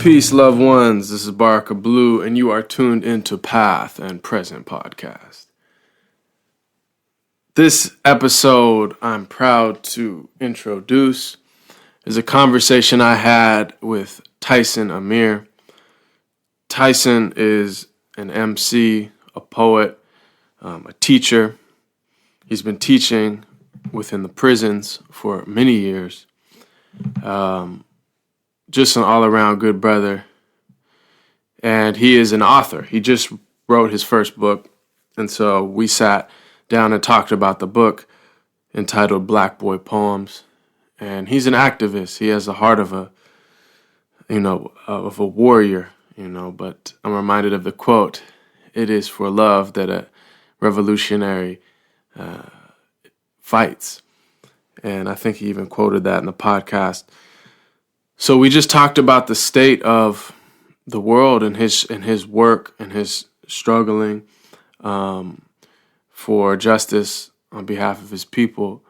Peace, loved ones. This is Baraka Blue, and you are tuned into Path and Present Podcast. This episode, I'm proud to introduce, is a conversation I had with Tyson Amir. Tyson is an MC, a poet, a teacher. He's been teaching within the prisons for many years. Just an all-around good brother. And he is an author. He just wrote his first book. And so we sat down and talked about the book entitled Black Boy Poems. And he's an activist. He has the heart of a warrior, but I'm reminded of the quote, "It is for love that a revolutionary fights." And I think he even quoted that in the podcast. So we just talked about the state of the world and his work and his struggling for justice on behalf of his people.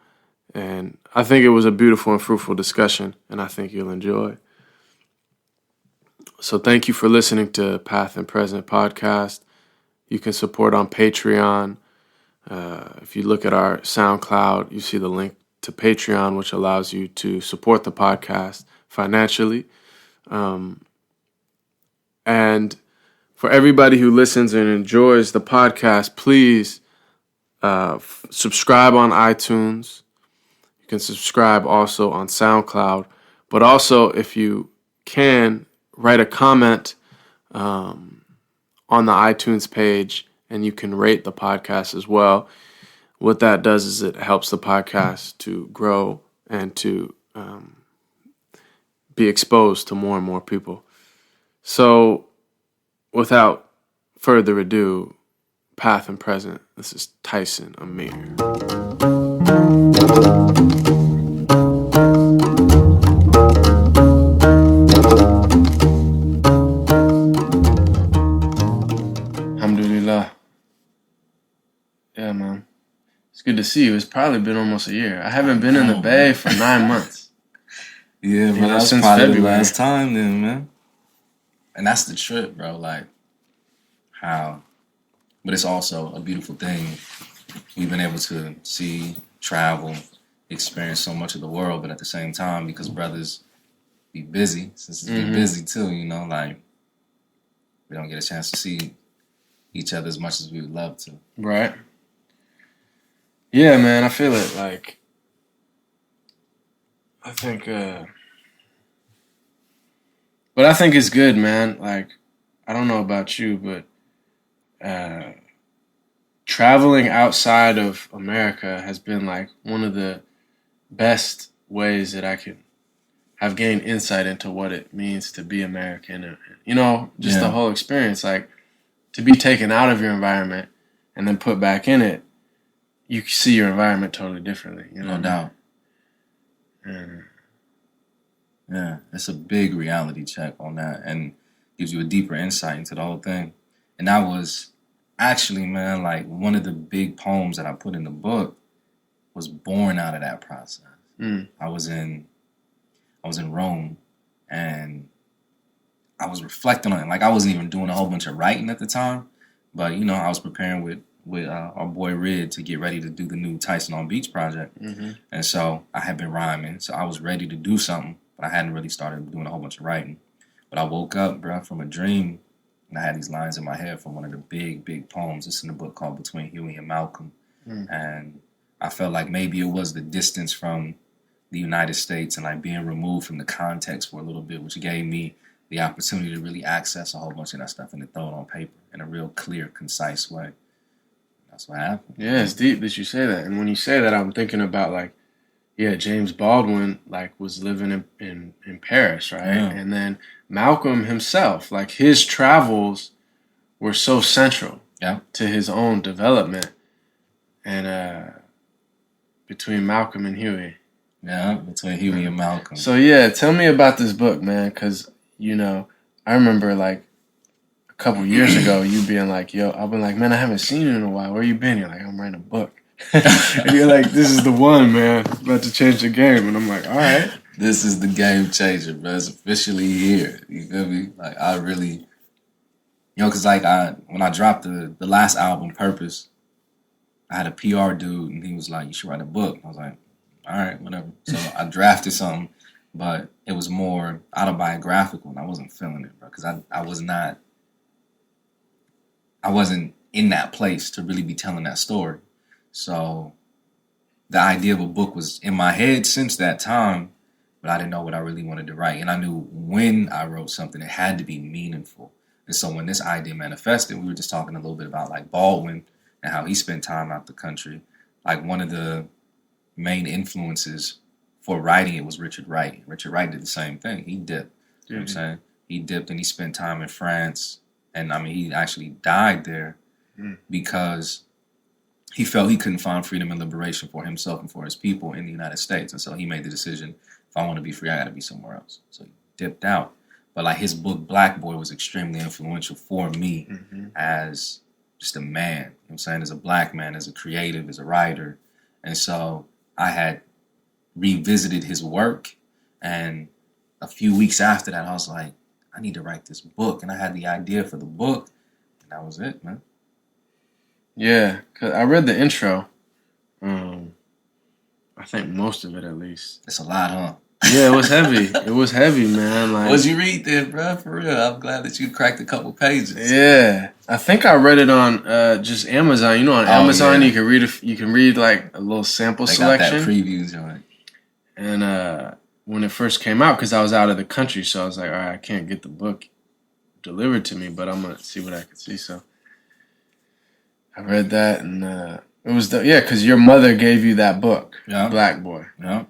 And I think it was a beautiful and fruitful discussion, and I think you'll enjoy. So thank you for listening to Path and Present Podcast. You can support on Patreon. If you look at our SoundCloud, you see the link to Patreon, which allows you to support the podcast financially. And for everybody who listens and enjoys the podcast, please subscribe on iTunes. You can subscribe also on SoundCloud. But also, if you can, write a comment on the iTunes page, and you can rate the podcast as well. What that does is it helps the podcast to grow and to be exposed to more and more people. So, without further ado, Path and Present, this is Tyson Amir. Alhamdulillah. Yeah, man. It's good to see you. It's probably been almost a year. I haven't been in the Bay for 9 months. Yeah, bro, that's since probably February. the last time then, man. And that's the trip, bro, like, how. But it's also a beautiful thing. We've been able to see, travel, experience so much of the world, but at the same time, because brothers be busy, sisters be busy too, like, we don't get a chance to see each other as much as we would love to. Right. Yeah, man, I feel it. Like, I think it's good, man. Like, I don't know about you, but traveling outside of America has been like one of the best ways that I can have gained insight into what it means to be American. And, the whole experience, like to be taken out of your environment and then put back in it, you see your environment totally differently. No doubt. Yeah, it's a big reality check on that and gives you a deeper insight into the whole thing. And that was actually, man, like one of the big poems that I put in the book was born out of that process. I was in Rome, and I was reflecting on it. Like, I wasn't even doing a whole bunch of writing at the time, but, I was preparing with our boy Rid to get ready to do the new Tyson on Beach project. And so I had been rhyming, so I was ready to do something, but I hadn't really started doing a whole bunch of writing. But I woke up, bro, from a dream, and I had these lines in my head from one of the big, big poems. It's in a book called Between Huey and Malcolm. And I felt like maybe it was the distance from the United States and like being removed from the context for a little bit, which gave me the opportunity to really access a whole bunch of that stuff and to throw it on paper in a real clear, concise way. That's what happened. Yeah, it's deep that you say that. And when you say that, I'm thinking about like, yeah, James Baldwin like was living in Paris, right? Yeah. And then Malcolm himself, like his travels were so central to his own development. And between Malcolm and Huey. Yeah, between Huey and Malcolm. So yeah, tell me about this book, man, because, I remember like a couple years ago, you being like, yo, I've been like, man, I haven't seen you in a while. Where you been? You're like, I'm writing a book. And you're like, this is the one, man. About to change the game. And I'm like, all right. This is the game changer, bro. It's officially here. You feel me? Like, I really, because like when I dropped the last album, Purpose, I had a PR dude, and he was like, "You should write a book." I was like, "All right, whatever." So I drafted something, but it was more autobiographical, and I wasn't feeling it, bro, because I wasn't in that place to really be telling that story. So the idea of a book was in my head since that time, but I didn't know what I really wanted to write. And I knew when I wrote something, it had to be meaningful. And so when this idea manifested, we were just talking a little bit about like Baldwin and how he spent time out the country. Like one of the main influences for writing it was Richard Wright. Richard Wright did the same thing. He dipped. You know what I'm saying? He dipped and he spent time in France. And I mean, he actually died there because he felt he couldn't find freedom and liberation for himself and for his people in the United States. And so he made the decision, if I want to be free, I got to be somewhere else. So he dipped out. But like his book, Black Boy, was extremely influential for me as just a man. You know what I'm saying? As a black man, as a creative, as a writer. And so I had revisited his work. And a few weeks after that, I was like, I need to write this book. And I had the idea for the book. And that was it, man. Yeah, because I read the intro. I think most of it, at least. It's a lot, huh? Yeah, it was heavy. It was heavy, man. Like, what'd you read there, bro? For real. I'm glad that you cracked a couple pages. Yeah. I think I read it on just Amazon. You know, on Amazon, you can read like a little sample selection. Got that preview joint. And when it first came out, because I was out of the country, so I was like, all right, I can't get the book delivered to me, but I'm going to see what I can see. So I read that, and it was, because your mother gave you that book, Black Boy. Yeah.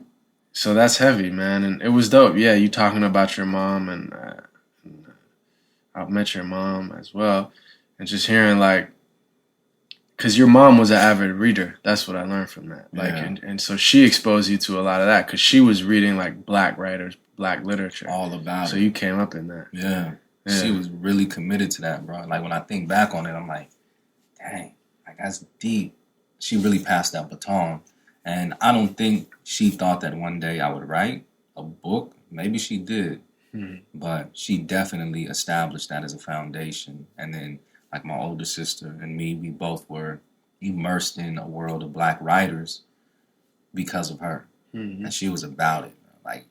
So that's heavy, man, and it was dope. Yeah, you talking about your mom, and I met your mom as well, and just hearing like, because your mom was an avid reader. That's what I learned from that. Like, and so she exposed you to a lot of that because she was reading like black writers, black literature, all about. So you came up in that. Yeah, she was really committed to that, bro. Like when I think back on it, I'm like, dang, like that's deep. She really passed that baton. And I don't think she thought that one day I would write a book. Maybe she did. But she definitely established that as a foundation. And then, like my older sister and me, we both were immersed in a world of black writers because of her. And she was about it. Like,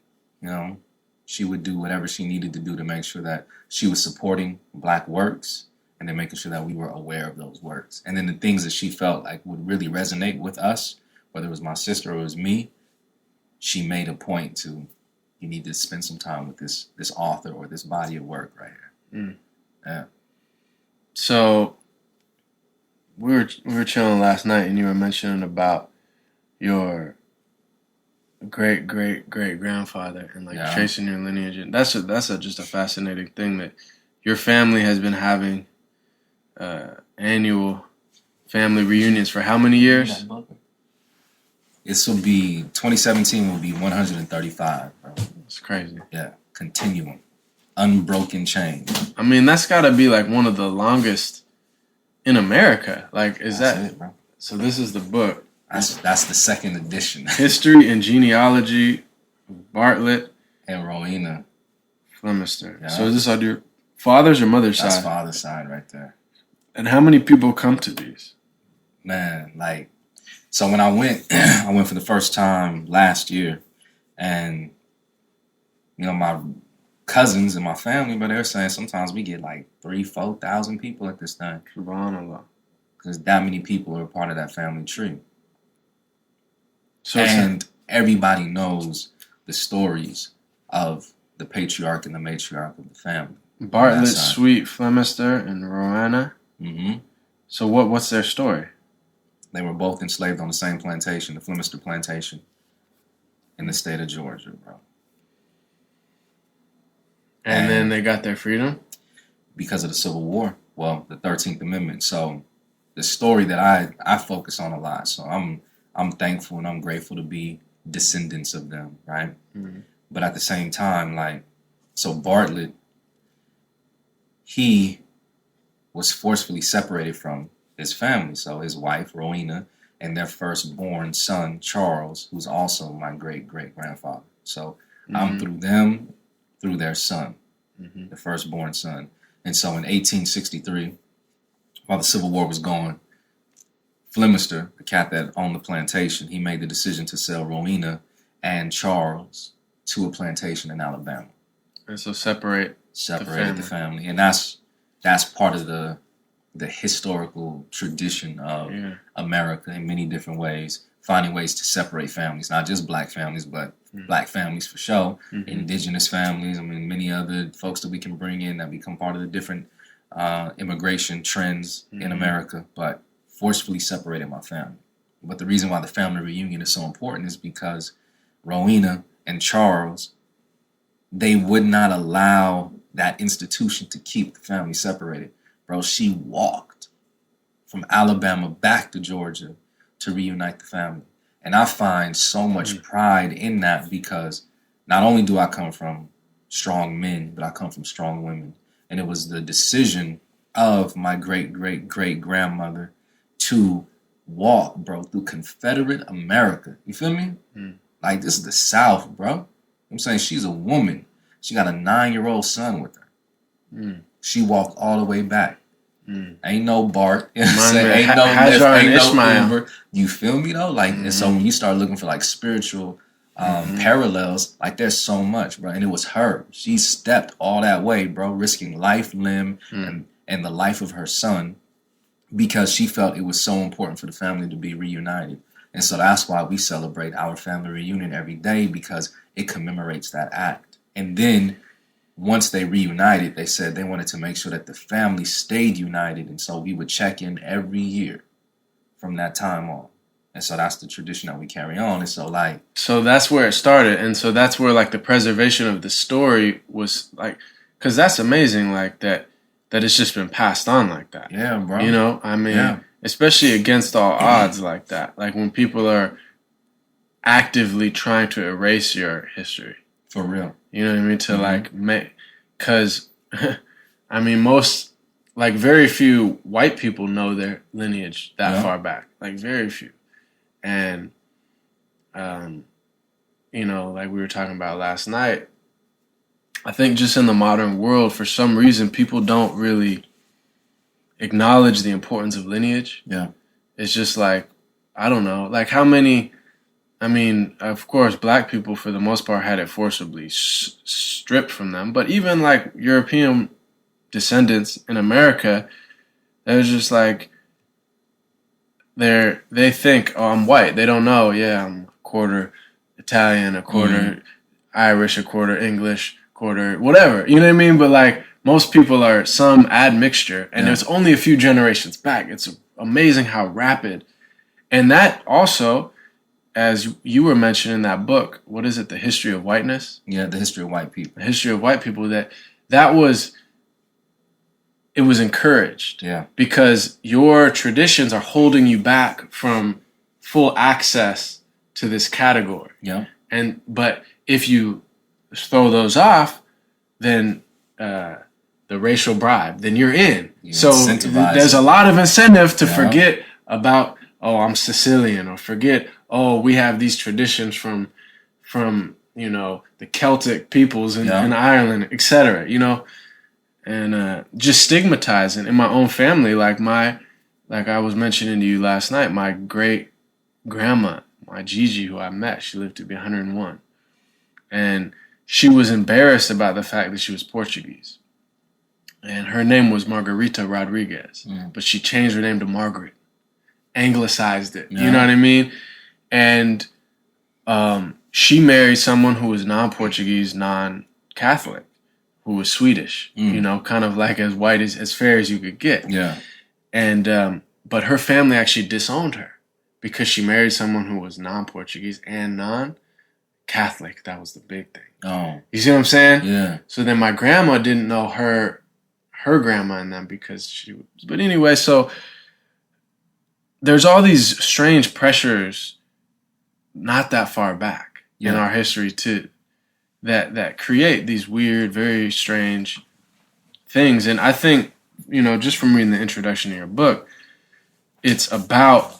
she would do whatever she needed to do to make sure that she was supporting black works and then making sure that we were aware of those works. And then the things that she felt like would really resonate with us, whether it was my sister or it was me, she made a point to, you need to spend some time with this author or this body of work right here. Yeah. So we were chilling last night, and you were mentioning about your great grandfather and like tracing your lineage. And that's just a fascinating thing that your family has been having annual family reunions for how many years? This will be 2017 will be 135, bro. It's crazy. Yeah, continuum, unbroken chain. I mean, that's got to be like one of the longest in America. Like, that's it, bro? So this is the book. That's the second edition. History and Genealogy, Bartlett and Rowena Flemister. Yeah. So is this on your father's or mother's side? That's father's side right there. And how many people come to these? Man, like. So when I went for the first time last year, and my cousins and my family, but they were saying sometimes we get like 3,000-4,000 people at this thing. Subhanallah. Because that many people are a part of that family tree. And everybody knows the stories of the patriarch and the matriarch of the family. Bartlett, Sweet, Flemister, and Rowena. So what's their story? They were both enslaved on the same plantation, the Flemister plantation, in the state of Georgia, bro. And then they got their freedom? Because of the Civil War. Well, the 13th Amendment. So the story that I focus on a lot. So I'm thankful and I'm grateful to be descendants of them, right? But at the same time, so Bartlett, he was forcefully separated from his family, so his wife, Rowena, and their firstborn son, Charles, who's also my great-great-grandfather. So I'm through them, through their son, Mm-hmm. the firstborn son. And so in 1863, while the Civil War was going, Flemister, the cat that owned the plantation, he made the decision to sell Rowena and Charles to a plantation in Alabama. And so separated the family. And that's part of the historical tradition of America in many different ways, finding ways to separate families, not just black families, but black families for sure, indigenous families, many other folks that we can bring in that become part of the different immigration trends in America, but forcefully separated my family. But the reason why the family reunion is so important is because Rowena and Charles, they would not allow that institution to keep the family separated. Bro, she walked from Alabama back to Georgia to reunite the family. And I find so much pride in that because not only do I come from strong men, but I come from strong women. And it was the decision of my great-great-great-grandmother to walk, bro, through Confederate America. You feel me? Like, this is the South, bro. I'm saying she's a woman. She got a 9-year-old son with her. She walked all the way back. Ain't no BART. You know what I'm saying? Ain't no Lyft, ain't no Uber. You feel me, though? Like, and so when you start looking for, like, spiritual parallels, like, there's so much, bro. And it was her. She stepped all that way, bro, risking life, limb, and the life of her son because she felt it was so important for the family to be reunited. And so that's why we celebrate our family reunion every day, because it commemorates that act. And then once they reunited, they said they wanted to make sure that the family stayed united. And so we would check in every year from that time on. And so that's the tradition that we carry on. And so, like... So that's where it started. And so that's where, like, the preservation of the story was, like... Because that's amazing, like, that it's just been passed on like that. Yeah, bro. You know? I mean, especially against all odds like that. Like, when people are actively trying to erase your history. For real. You know what I mean? To, like, make... Because, I mean, most... Like, very few white people know their lineage that far back. Like, very few. And, you know, like we were talking about last night, I think just in the modern world, for some reason, people don't really acknowledge the importance of lineage. Yeah. It's just like, I don't know, like how many, I mean, of course, black people for the most part had it forcibly stripped from them. But even like European descendants in America, it was just like, they think, oh, I'm white. They don't know, I'm a quarter Italian, a quarter Irish, a quarter English, quarter whatever. You know what I mean? But like most people are some admixture, and there's only a few generations back. It's amazing how rapid. And that also, as you were mentioning in that book, what is it? The History of Whiteness? Yeah, the history of white people. The history of white people, that was... It was encouraged because your traditions are holding you back from full access to this category. Yeah. But if you throw those off, then the racial bribe, then you're in. So there's a lot of incentive to forget about, oh, I'm Sicilian, or forget, oh, we have these traditions from you know, the Celtic peoples in Ireland, etc. You know. And just stigmatizing in my own family, like I was mentioning to you last night, my great grandma, my Gigi, who I met, she lived to be 101, and she was embarrassed about the fact that she was Portuguese, and her name was Margarita Rodriguez, but she changed her name to Margaret, anglicized it. You know what I mean? And she married someone who was non-Portuguese, non-Catholic, who was Swedish, you know, kind of like as white as fair as you could get. Yeah. And but her family actually disowned her because she married someone who was non-Portuguese and non-Catholic. That was the big thing. Oh. You see what I'm saying? Yeah. So then my grandma didn't know her grandma and them because she was... But anyway, so there's all these strange pressures not that far back in our history too. That create these weird, very strange things. And I think, you know, just from reading the introduction to your book, it's about,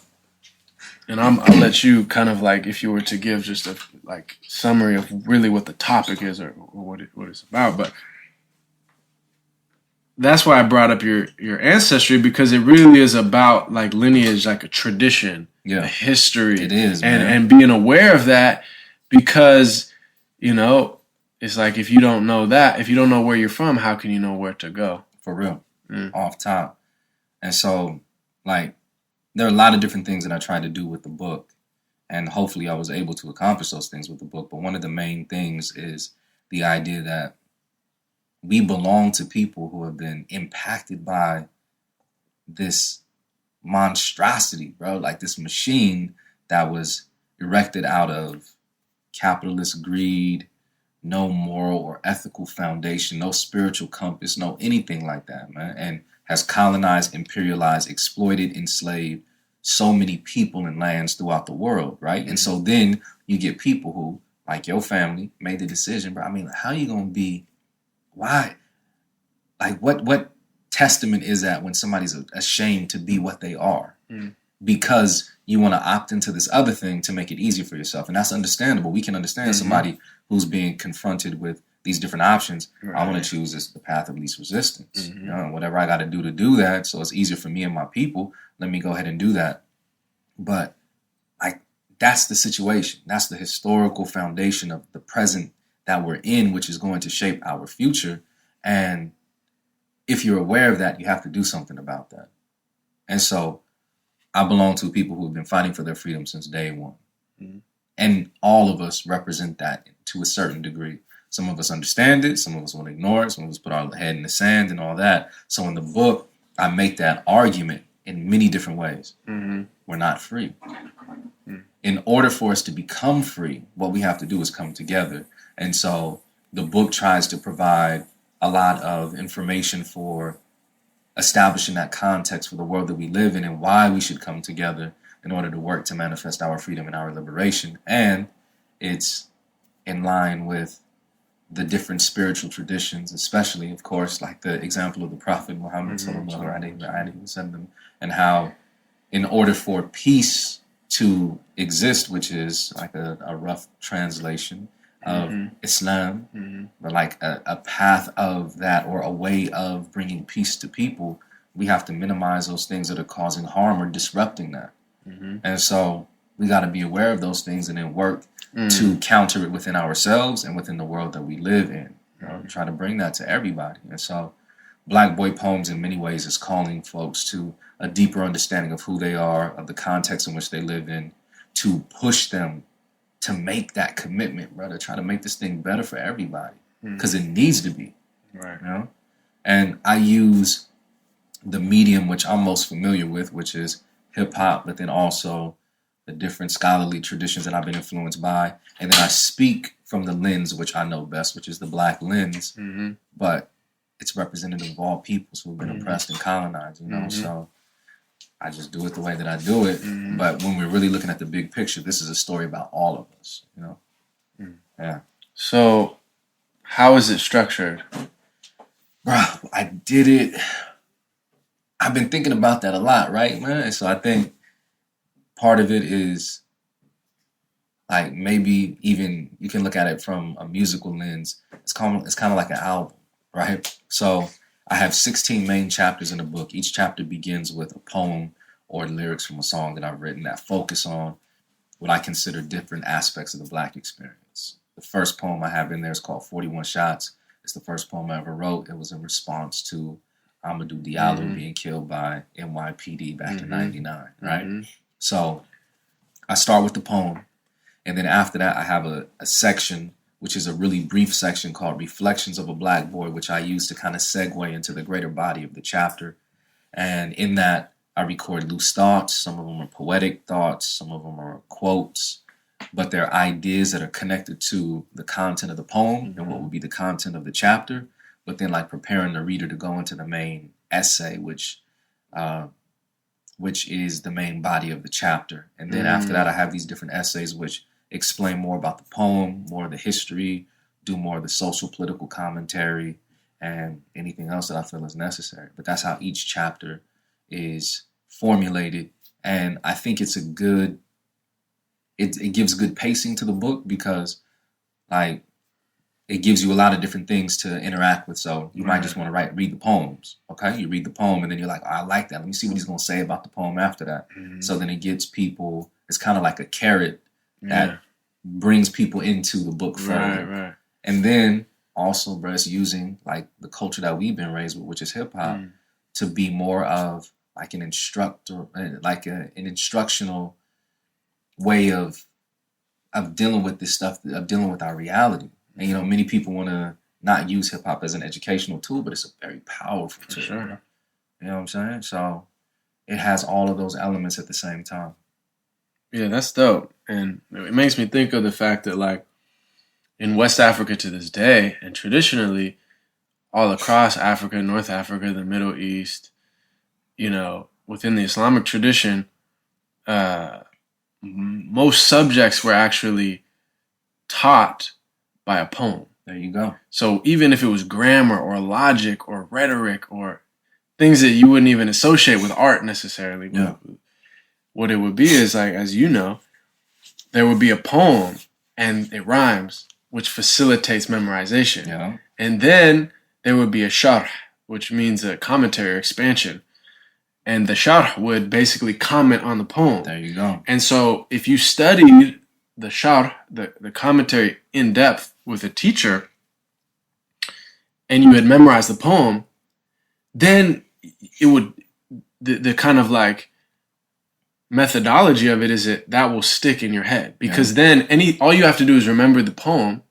and I'll let you kind of like, if you were to give just like summary of really what the topic is or what it's about. But that's why I brought up your ancestry, because it really is about like lineage, like a tradition, a history. It is, and being aware of that, because it's like if you don't know that, if you don't know where you're from, how can you know where to go? For real, off top. And so, like, there are a lot of different things that I tried to do with the book, and hopefully I was able to accomplish those things with the book. But one of the main things is the idea that we belong to people who have been impacted by this monstrosity, bro, like this machine that was erected out of capitalist greed, no moral or ethical foundation, no spiritual compass, no anything like that, man, and has colonized, imperialized, exploited, enslaved so many people and lands throughout the world, right? And so then you get people who, like your family, made the decision, bro. I mean, how are you going to be, why? Like, what testament is that when somebody's ashamed to be what they are? Because you want to opt into this other thing to make it easier for yourself. And that's understandable. We can understand somebody who's being confronted with these different options. Right. I want to choose the path of least resistance. Whatever I got to do that, so it's easier for me and my people, let me go ahead and do that. But like, that's the situation. That's the historical foundation of the present that we're in, which is going to shape our future. And if you're aware of that, you have to do something about that. And so I belong to people who have been fighting for their freedom since day one. And all of us represent that to a certain degree. Some of us understand it. Some of us want to ignore it. Some of us put our head in the sand and all that. So in the book, I make that argument in many different ways. We're not free. In order for us to become free, what we have to do is come together. And so the book tries to provide a lot of information for establishing that context for the world that we live in and why we should come together in order to work to manifest our freedom and our liberation. And it's in line with the different spiritual traditions, especially, of course, like the example of the Prophet Muhammad sallallahu alaihi wasallam, and how in order for peace to exist, which is like a rough translation of Islam, but like a path of that, or a way of bringing peace to people, we have to minimize those things that are causing harm or disrupting that. And so we got to be aware of those things and then work to counter it within ourselves and within the world that we live in. Try to bring that to everybody. And so Black Boy Poems in many ways is calling folks to a deeper understanding of who they are, of the context in which they live in, to push them to make that commitment, brother. Try to make this thing better for everybody, because it needs to be. Right. And I use the medium which I'm most familiar with, which is hip hop, but then also the different scholarly traditions that I've been influenced by. And then I speak from the lens which I know best, which is the Black lens. But it's representative of all peoples who have been oppressed and colonized, So I just do it the way that I do it. But when we're really looking at the big picture, this is a story about all of us, Yeah. So how is it structured? Bro, I did it. I've been thinking about that a lot, right, man? And so I think part of it is like, maybe even you can look at it from a musical lens. It's kind of like an album, right? So I have 16 main chapters in the book. Each chapter begins with a poem or lyrics from a song that I've written that focus on what I consider different aspects of the Black experience. The first poem I have in there is called 41 Shots. It's the first poem I ever wrote. It was in response to Amadou Diallo being killed by NYPD back in 99, right? So I start with the poem. And then after that, I have a section, which is a really brief section called Reflections of a Black Boy, which I use to kind of segue into the greater body of the chapter. And in that, I record loose thoughts. Some of them are poetic thoughts. Some of them are quotes. But they're ideas that are connected to the content of the poem and what would be the content of the chapter. But then, like, preparing the reader to go into the main essay, which is the main body of the chapter. And then after that, I have these different essays which explain more about the poem, more of the history, do more of the social political commentary, and anything else that I feel is necessary. But that's how each chapter is formulated. And I think it's a good it gives good pacing to the book because like it gives you a lot of different things to interact with. So you might just want to read the poems. Okay, you read the poem and then you're like, oh, I like that. Let me see what he's gonna say about the poem after that. So then it gets people. It's kind of like a carrot that brings people into the book further. Right. And then also, bro, it's using like the culture that we've been raised with, which is hip hop, to be more of like an instructor, like an instructional way of dealing with this stuff, of dealing with our reality. And, you know, many people want to not use hip hop as an educational tool, but it's a very powerful tool. Sure. You know what I'm saying? So it has all of those elements at the same time. Yeah, that's dope. And it makes me think of the fact that, like, in West Africa to this day, and traditionally, all across Africa, North Africa, the Middle East, you know, within the Islamic tradition, most subjects were actually taught by a poem. There you go. So even if it was grammar or logic or rhetoric or things that you wouldn't even associate with art necessarily, what it would be is, like, as you know, there would be a poem and it rhymes, which facilitates memorization. Yeah. And then there would be a sharh, which means a commentary or expansion. And the sharh would basically comment on the poem. There you go. And so if you studied the sharh, the commentary in depth with a teacher, and you had memorized the poem, then it would, the kind of like methodology of it is that will stick in your head, because then all you have to do is remember the poem,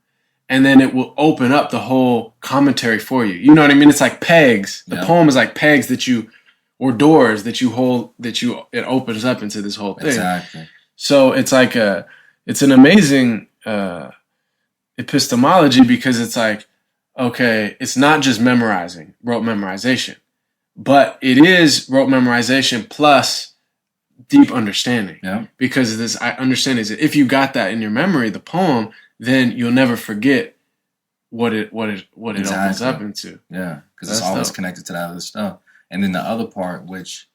and then it will open up the whole commentary for you. You know what I mean? It's like pegs. The poem is like pegs that you, or doors that you hold, it opens up into this whole thing. Exactly. So it's like it's an amazing epistemology, because it's like, okay, it's not just rote memorization, but it is rote memorization plus deep understanding. Yeah. Because this, I understand, is that if you got that in your memory, the poem, then you'll never forget what it opens up into. Yeah, because it's always connected to that other stuff. And then the other part, which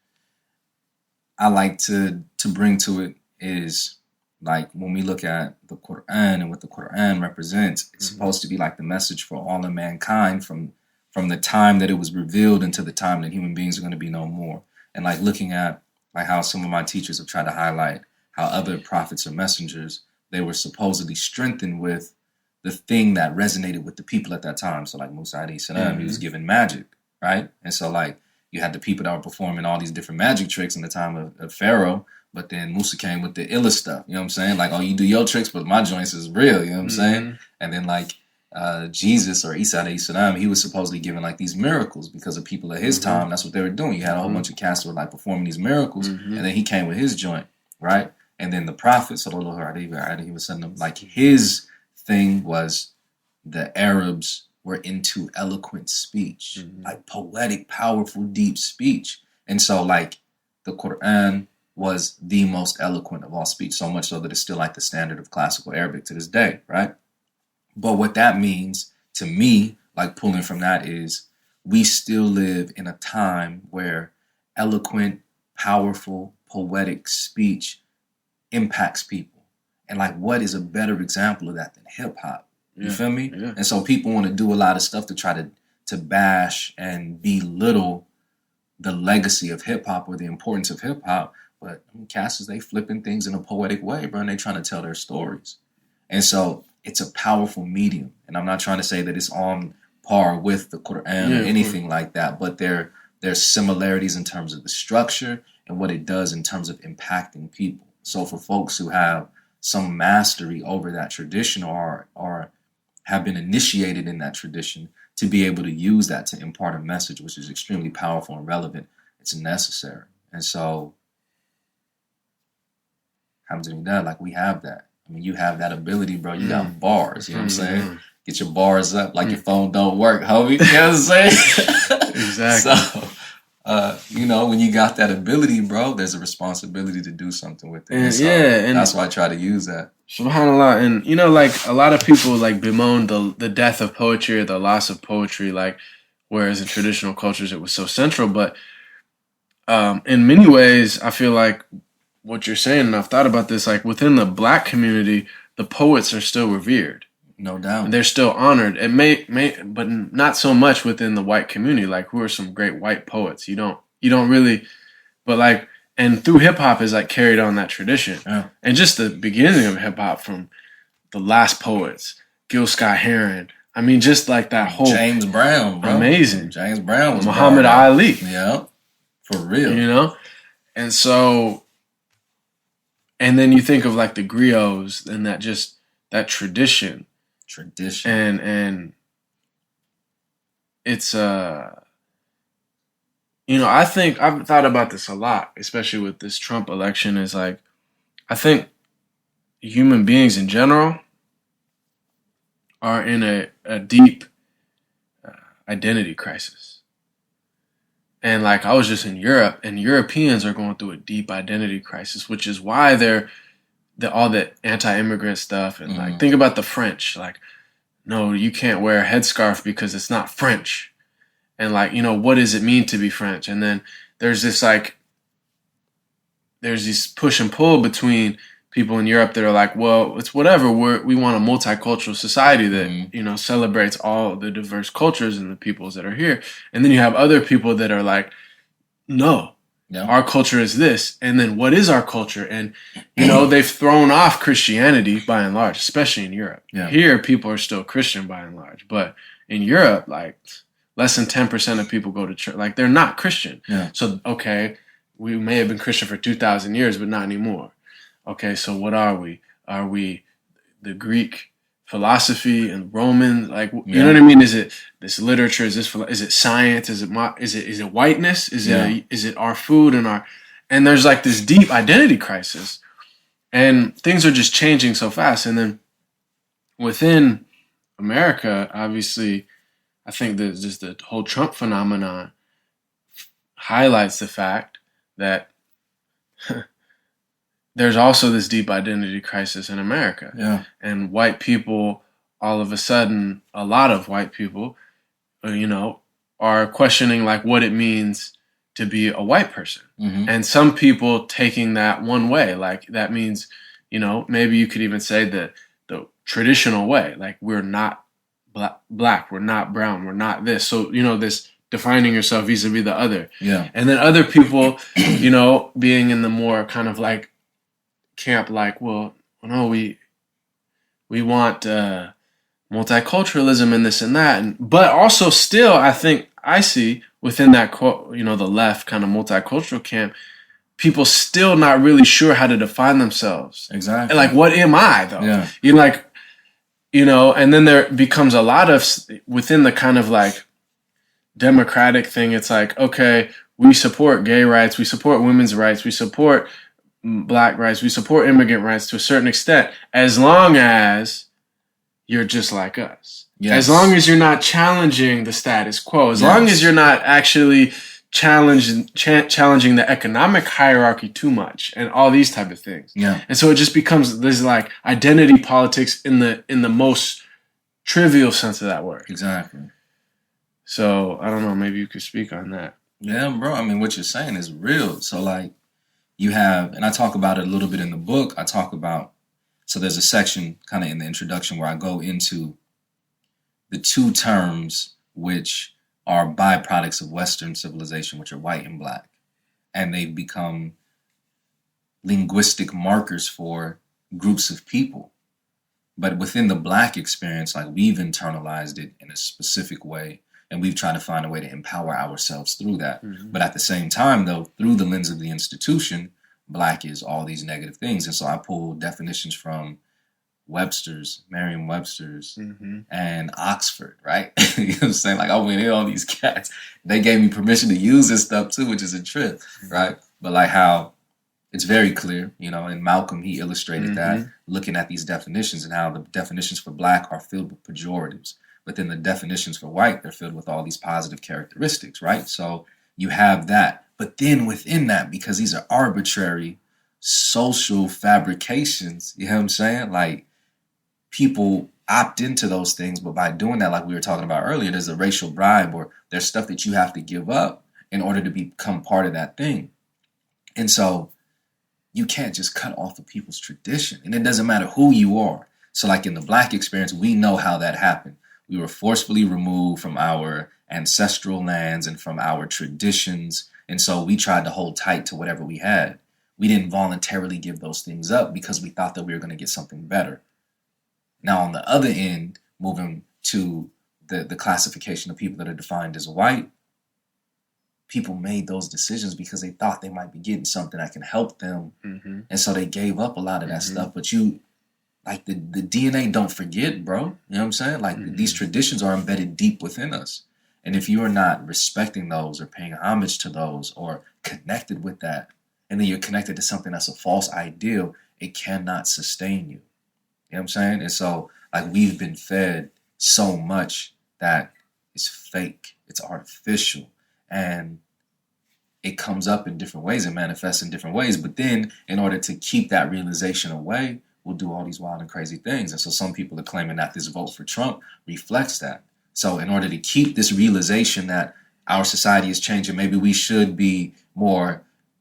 I like to bring to it, is like when we look at the Quran and what the Quran represents, it's supposed to be like the message for all of mankind from the time that it was revealed into the time that human beings are going to be no more. And like looking at like how some of my teachers have tried to highlight how other prophets or messengers, they were supposedly strengthened with the thing that resonated with the people at that time. So like Musa alayhi salam, he was given magic, right? And so like you had the people that were performing all these different magic tricks in the time of Pharaoh, but then Musa came with the illest stuff, you know what I'm saying? Like, oh, you do your tricks, but my joints is real, you know what I'm saying? And then like Jesus or Isa alayhi salam, he was supposedly given like these miracles because of people at his time. That's what they were doing. You had a whole bunch of cats who were like performing these miracles, and then he came with his joint, right? And then the Prophet, sallallahu alaihi wasallam, like his thing was the Arabs were into eloquent speech, like poetic, powerful, deep speech. And so like the Quran was the most eloquent of all speech, so much so that it's still like the standard of classical Arabic to this day, right? But what that means to me, like pulling from that, is we still live in a time where eloquent, powerful, poetic speech impacts people. And like, what is a better example of that than hip hop? You feel me? Yeah. And so people want to do a lot of stuff to try to bash and belittle the legacy of hip hop or the importance of hip hop. But casters, they flipping things in a poetic way, bro, and they trying to tell their stories. And so it's a powerful medium. And I'm not trying to say that it's on par with the Quran or anything like that, but there's similarities in terms of the structure and what it does in terms of impacting people. So for folks who have some mastery over that tradition or have been initiated in that tradition, to be able to use that to impart a message which is extremely powerful and relevant, it's necessary. And so, alhamdulillah, like we have that. I mean, you have that ability, bro. You got bars, you know what I'm saying? Get your bars up like your phone don't work, homie. You know what I'm saying? Exactly. So, you know, when you got that ability, bro, there's a responsibility to do something with it. And, so and that's why I try to use that. SubhanAllah. And, you know, like a lot of people like bemoan the death of poetry or the loss of poetry, like whereas in traditional cultures it was so central. But in many ways, I feel like what you're saying, and I've thought about this, like within the black community, the poets are still revered. No doubt. They're still honored. It may, but not so much within the white community. Like, who are some great white poets? You don't really, but like, and through hip hop is like carried on that tradition. Yeah. And just the beginning of hip hop from the last poets, Gil Scott-Heron. I mean, just like that whole James Brown, bro. Amazing. James Brown was Muhammad Ali. Yeah, for real. You know, and so, and then you think of like the griots and that tradition. And it's I think I've thought about this a lot, especially with this Trump election, is like, I think human beings in general are in a deep identity crisis. And like, I was just in Europe, and Europeans are going through a deep identity crisis, which is why all the anti-immigrant stuff. And like, think about the French, like, no, you can't wear a headscarf because it's not French. And like, what does it mean to be French? And then there's this push and pull between people in Europe that are like, well, it's whatever. We want a multicultural society that, celebrates all the diverse cultures and the peoples that are here. And then you have other people that are like, no, our culture is this. And then what is our culture? And, they've thrown off Christianity by and large, especially in Europe. Yeah. Here, people are still Christian by and large. But in Europe, like, less than 10% of people go to church. Like, they're not Christian. Yeah. So, okay, we may have been Christian for 2,000 years, but not anymore. Okay, so what are we? Are we the Greek philosophy and Roman? Like, you know what I mean? Is it this literature? Is it science? Is it whiteness? Is it our food and there's like this deep identity crisis, and things are just changing so fast. And then within America, obviously, I think that just the whole Trump phenomenon highlights the fact that there's also this deep identity crisis in America. Yeah. And white people, all of a sudden, a lot of white people, are questioning like what it means to be a white person. Mm-hmm. And some people taking that one way, like that means, maybe you could even say the traditional way, like we're not black, we're not brown, we're not this. So, this defining yourself vis-a-vis the other. Yeah. And then other people, being in the more kind of like camp, like, well, no, we want multiculturalism and this and that, but also still, I think I see within that quote, the left kind of multicultural camp, people still not really sure how to define themselves. Exactly. And like, what am I though? Yeah. And then there becomes a lot of within the kind of like democratic thing. It's like, okay, we support gay rights, we support women's rights, we support Black rights, we support immigrant rights to a certain extent, as long as you're just like us. Yes. As long as you're not challenging the status quo, as long as you're not actually challenging the economic hierarchy too much, and all these type of things. Yeah. And so it just becomes this like identity politics in the most trivial sense of that word. Exactly. So I don't know, maybe you could speak on that. Yeah, bro. I mean, what you're saying is real. So like, you have, and I talk about it a little bit in the book, so there's a section kind of in the introduction where I go into the two terms which are byproducts of Western civilization, which are white and black. And they've become linguistic markers for groups of people. But within the black experience, like we've internalized it in a specific way, and we've tried to find a way to empower ourselves through that. Mm-hmm. But at the same time, though, through the lens of the institution, black is all these negative things. And so I pull definitions from Webster's, Merriam-Webster's, and Oxford, right? You know what I'm saying? Like, I went in on these cats. They gave me permission to use this stuff, too, which is a trip, right? But like how it's very clear, and Malcolm, he illustrated that, looking at these definitions and how the definitions for black are filled with pejoratives. But then the definitions for white, they're filled with all these positive characteristics, right? So you have that. But then within that, because these are arbitrary social fabrications, you know what I'm saying? Like, people opt into those things, but by doing that, like we were talking about earlier, there's a racial bribe, or there's stuff that you have to give up in order to become part of that thing. And so you can't just cut off of people's tradition. And it doesn't matter who you are. So like in the Black experience, we know how that happened. We were forcefully removed from our ancestral lands and from our traditions. And so we tried to hold tight to whatever we had. We didn't voluntarily give those things up because we thought that we were going to get something better. Now, on the other end, moving to the classification of people that are defined as white, people made those decisions because they thought they might be getting something that can help them. Mm-hmm. And so they gave up a lot of that stuff. But you, like the DNA don't forget, bro. You know what I'm saying? Like these traditions are embedded deep within us. And if you are not respecting those or paying homage to those or connected with that, and then you're connected to something that's a false ideal, it cannot sustain you. You know what I'm saying? And so like we've been fed so much that it's fake, it's artificial, and it comes up in different ways and manifests in different ways. But then in order to keep that realization away, we'll do all these wild and crazy things. And so some people are claiming that this vote for Trump reflects that. So in order to keep this realization that our society is changing, maybe we should be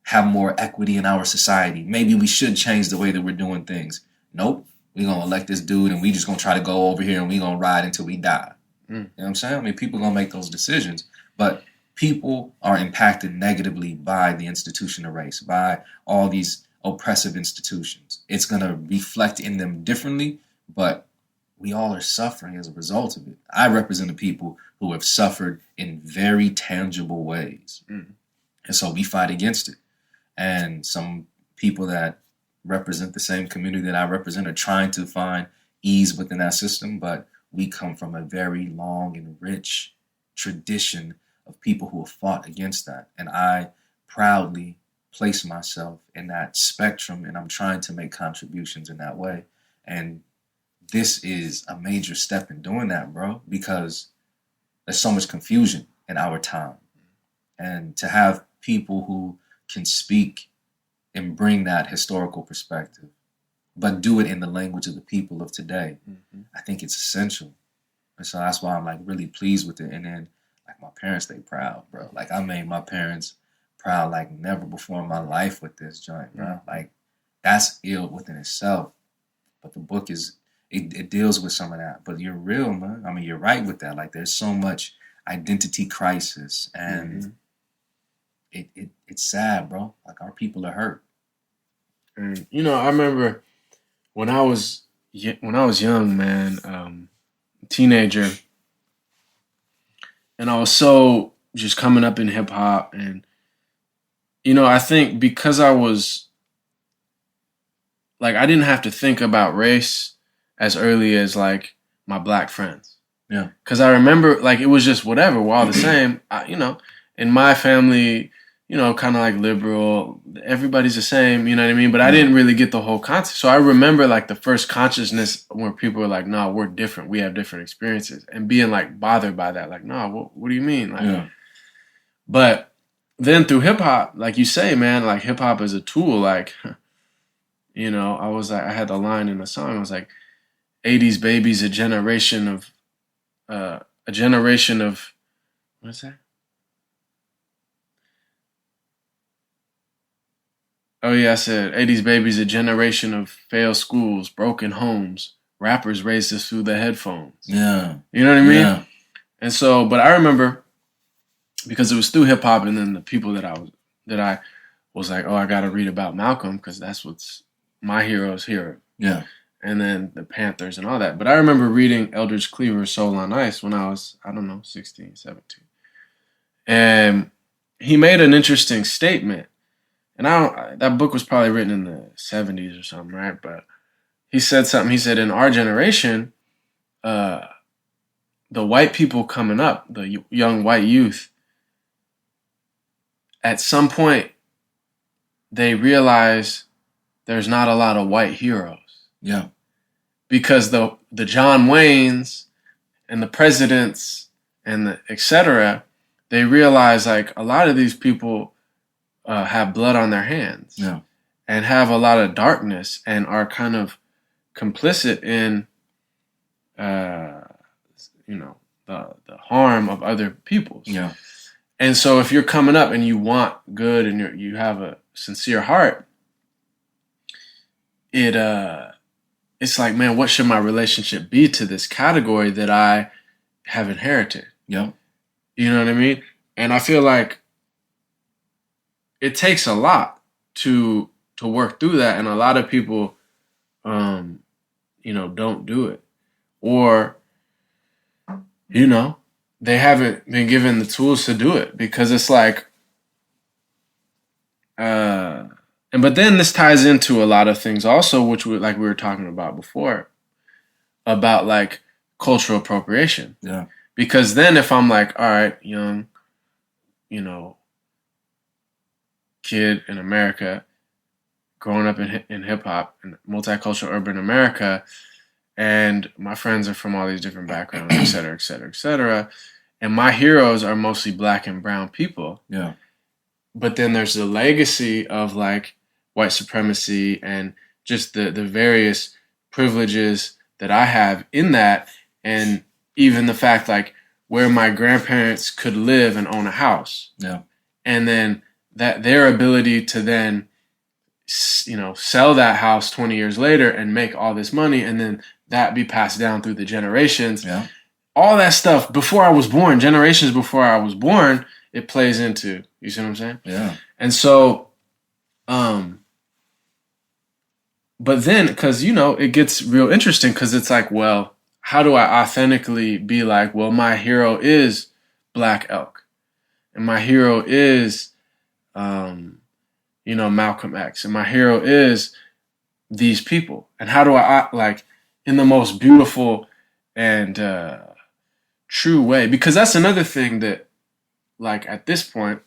have more equity in our society. Maybe we should change the way that we're doing things. Nope. We're going to elect this dude and we just going to try to go over here and we're going to ride until we die. You know what I'm saying? I mean, people are going to make those decisions, but people are impacted negatively by the institution of race, by all these oppressive institutions. It's going to reflect in them differently, but we all are suffering as a result of it. I represent the people who have suffered in very tangible ways. And so we fight against it. And some people that represent the same community that I represent are trying to find ease within that system, but we come from a very long and rich tradition of people who have fought against that. And I proudly place myself in that spectrum, and I'm trying to make contributions in that way. And this is a major step in doing that, bro, because there's so much confusion in our time. And to have people who can speak and bring that historical perspective, but do it in the language of the people of today, I think it's essential. And so that's why I'm like really pleased with it. And then like my parents, they proud, bro. Like I made my parents proud like never before in my life with this joint, bro. Like that's ill within itself. But the book it deals with some of that. But you're real, man. I mean, you're right with that. Like there's so much identity crisis, and it's sad, bro. Like our people are hurt. And I remember when I was young, man, teenager, and I was so just coming up in hip hop, and I think because I was like I didn't have to think about race as early as like my black friends. Yeah. Because I remember like it was just whatever. We're all the same. In my family, kind of like liberal. Everybody's the same. You know what I mean? But I didn't really get the whole concept. So I remember like the first consciousness where people were like, "No, we're different. We have different experiences," and being like bothered by that. Like, "No, what do you mean?" Like, But then through hip hop, like you say, man, like hip hop is a tool. Like, I was like, I had the line in the song. I was like, "80s babies, a generation of what's that? Oh yeah, I said 80s babies, a generation of failed schools, broken homes. Rappers raised us through the headphones." Yeah. You know what I mean? Yeah. And so, but I remember because it was through hip hop, and then the people that I was like, oh, I got to read about Malcolm because that's what's my hero's hero. Yeah. And then the Panthers and all that. But I remember reading Eldridge Cleaver's Soul on Ice when I was, 16, 17. And he made an interesting statement. And that book was probably written in the 70s or something, right? But he said something. He said, in our generation, the white people coming up, the young white youth, at some point, they realize there's not a lot of white heroes. Yeah. Because the John Waynes and the presidents and the et cetera, they realize like a lot of these people have blood on their hands, and have a lot of darkness and are kind of complicit in, the harm of other peoples. Yeah. And so if you're coming up and you want good and you have a sincere heart, it's like, man, what should my relationship be to this category that I have inherited? Yeah. You know what I mean? And I feel like it takes a lot to work through that, and a lot of people, don't do it, or they haven't been given the tools to do it, because it's like, but then this ties into a lot of things also, which we were talking about before, about like cultural appropriation. Yeah. Because then if I'm like, all right, young, kid in America, growing up in hip hop and multicultural urban America, and my friends are from all these different backgrounds, et cetera, et cetera, et cetera, and my heroes are mostly black and brown people. Yeah. But then there's the legacy of like white supremacy and just the various privileges that I have in that, and even the fact like where my grandparents could live and own a house. Yeah. And then that their ability to then sell that house 20 years later and make all this money, and then that be passed down through the generations. Yeah. All that stuff before I was born, generations before I was born, it plays into, you see what I'm saying? Yeah. And so, but then, because, it gets real interesting, because it's like, well, how do I authentically be like, well, my hero is Black Elk, and my hero is, Malcolm X, and my hero is these people. And how do I, like, in the most beautiful and true way? Because that's another thing that, like, at this point,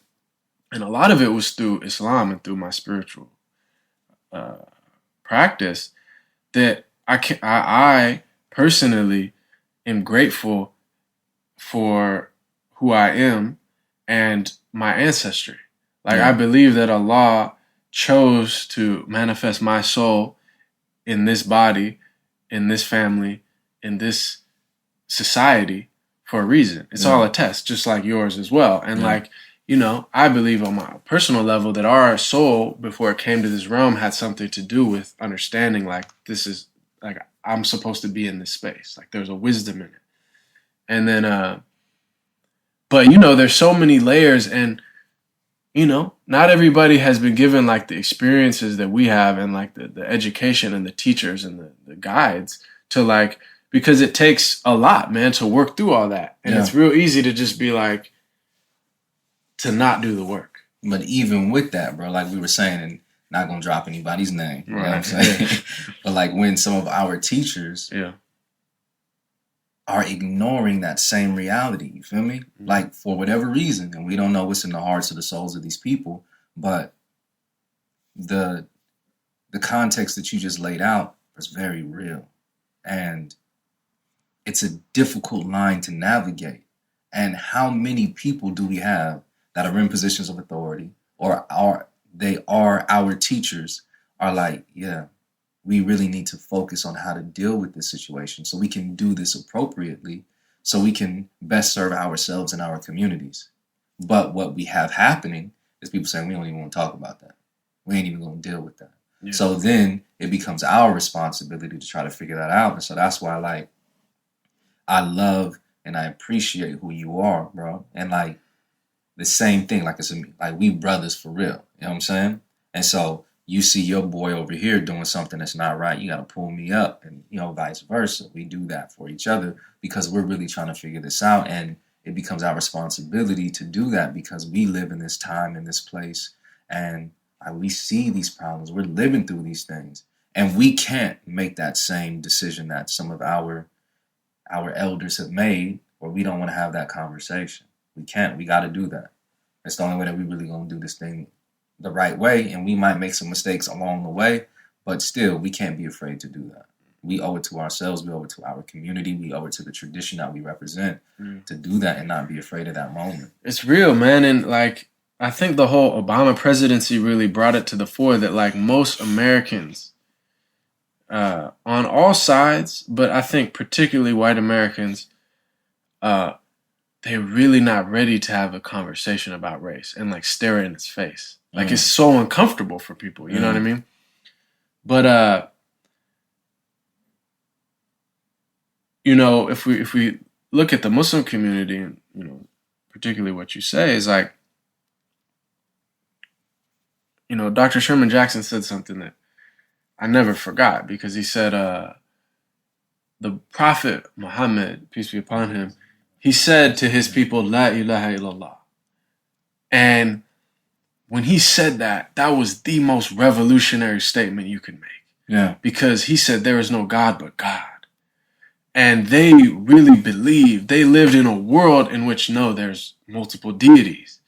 and a lot of it was through Islam and through my spiritual practice, that I personally am grateful for who I am and my ancestry. Like, I believe that Allah chose to manifest my soul in this body, in this family, in this society for a reason. It's all a test, just like yours as well. And I believe on my personal level that our soul, before it came to this realm, had something to do with understanding, like, this is, like, I'm supposed to be in this space. Like, there's a wisdom in it. And then, but, there's so many layers, and, not everybody has been given, like, the experiences that we have, and, like, the education and the teachers and the guides to, like, because it takes a lot, man, to work through all that. And it's real easy to just be like, to not do the work. But even with that, bro, like we were saying, and not going to drop anybody's name, you know what I'm saying? But like when some of our teachers are ignoring that same reality, you feel me? Mm-hmm. Like for whatever reason, and we don't know what's in the hearts of the souls of these people, but the context that you just laid out was very real. And it's a difficult line to navigate. And how many people do we have that are in positions of authority, or they are our teachers, are like, yeah, we really need to focus on how to deal with this situation so we can do this appropriately, so we can best serve ourselves and our communities. But what we have happening is people saying, we don't even want to talk about that. We ain't even going to deal with that. Yeah. So then it becomes our responsibility to try to figure that out. And so that's why, like, I love and I appreciate who you are, bro. And like the same thing, like we brothers for real. You know what I'm saying? And so you see your boy over here doing something that's not right, you got to pull me up, and vice versa. We do that for each other because we're really trying to figure this out, and it becomes our responsibility to do that because we live in this time, in this place, and we see these problems. We're living through these things, and we can't make that same decision that some of our elders have made, or we don't want to have that conversation. We can't. We got to do that. It's the only way that we really going to do this thing the right way, and we might make some mistakes along the way, but still, we can't be afraid to do that. We owe it to ourselves. We owe it to our community. We owe it to the tradition that we represent to do that and not be afraid of that moment. It's real, man. And like, I think the whole Obama presidency really brought it to the fore that like most Americans on all sides, but I think particularly white Americans, they're really not ready to have a conversation about race and like stare it in its face. Like it's so uncomfortable for people, you know what I mean? But if we look at the Muslim community, and particularly what you say is like, Dr. Sherman Jackson said something that I never forgot, because he said, the Prophet Muhammad, peace be upon him, he said to his people, La ilaha illallah. And when he said that, that was the most revolutionary statement you could make. Yeah. Because he said there is no God but God. And they really believed, they lived in a world in which, no, there's multiple deities.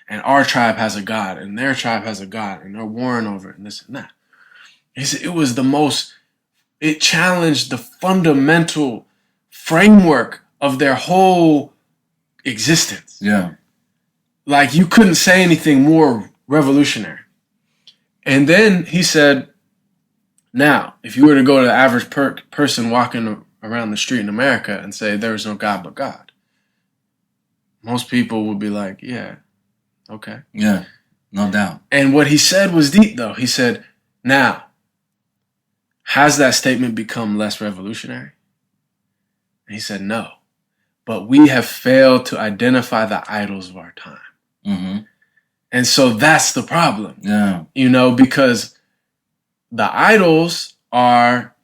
And our tribe has a God, and their tribe has a God, and they're warring over it, and this and that. He said it challenged the fundamental framework of their whole existence. Yeah. Like, you couldn't say anything more revolutionary. And then he said, now, if you were to go to the average person walking around the street in America and say there is no God but God, most people would be like, yeah, okay. Yeah, no doubt. And what he said was deep, though. He said, now, has that statement become less revolutionary? And he said, no. But we have failed to identify the idols of our time. Mm-hmm. And so that's the problem. Yeah. Because the idols are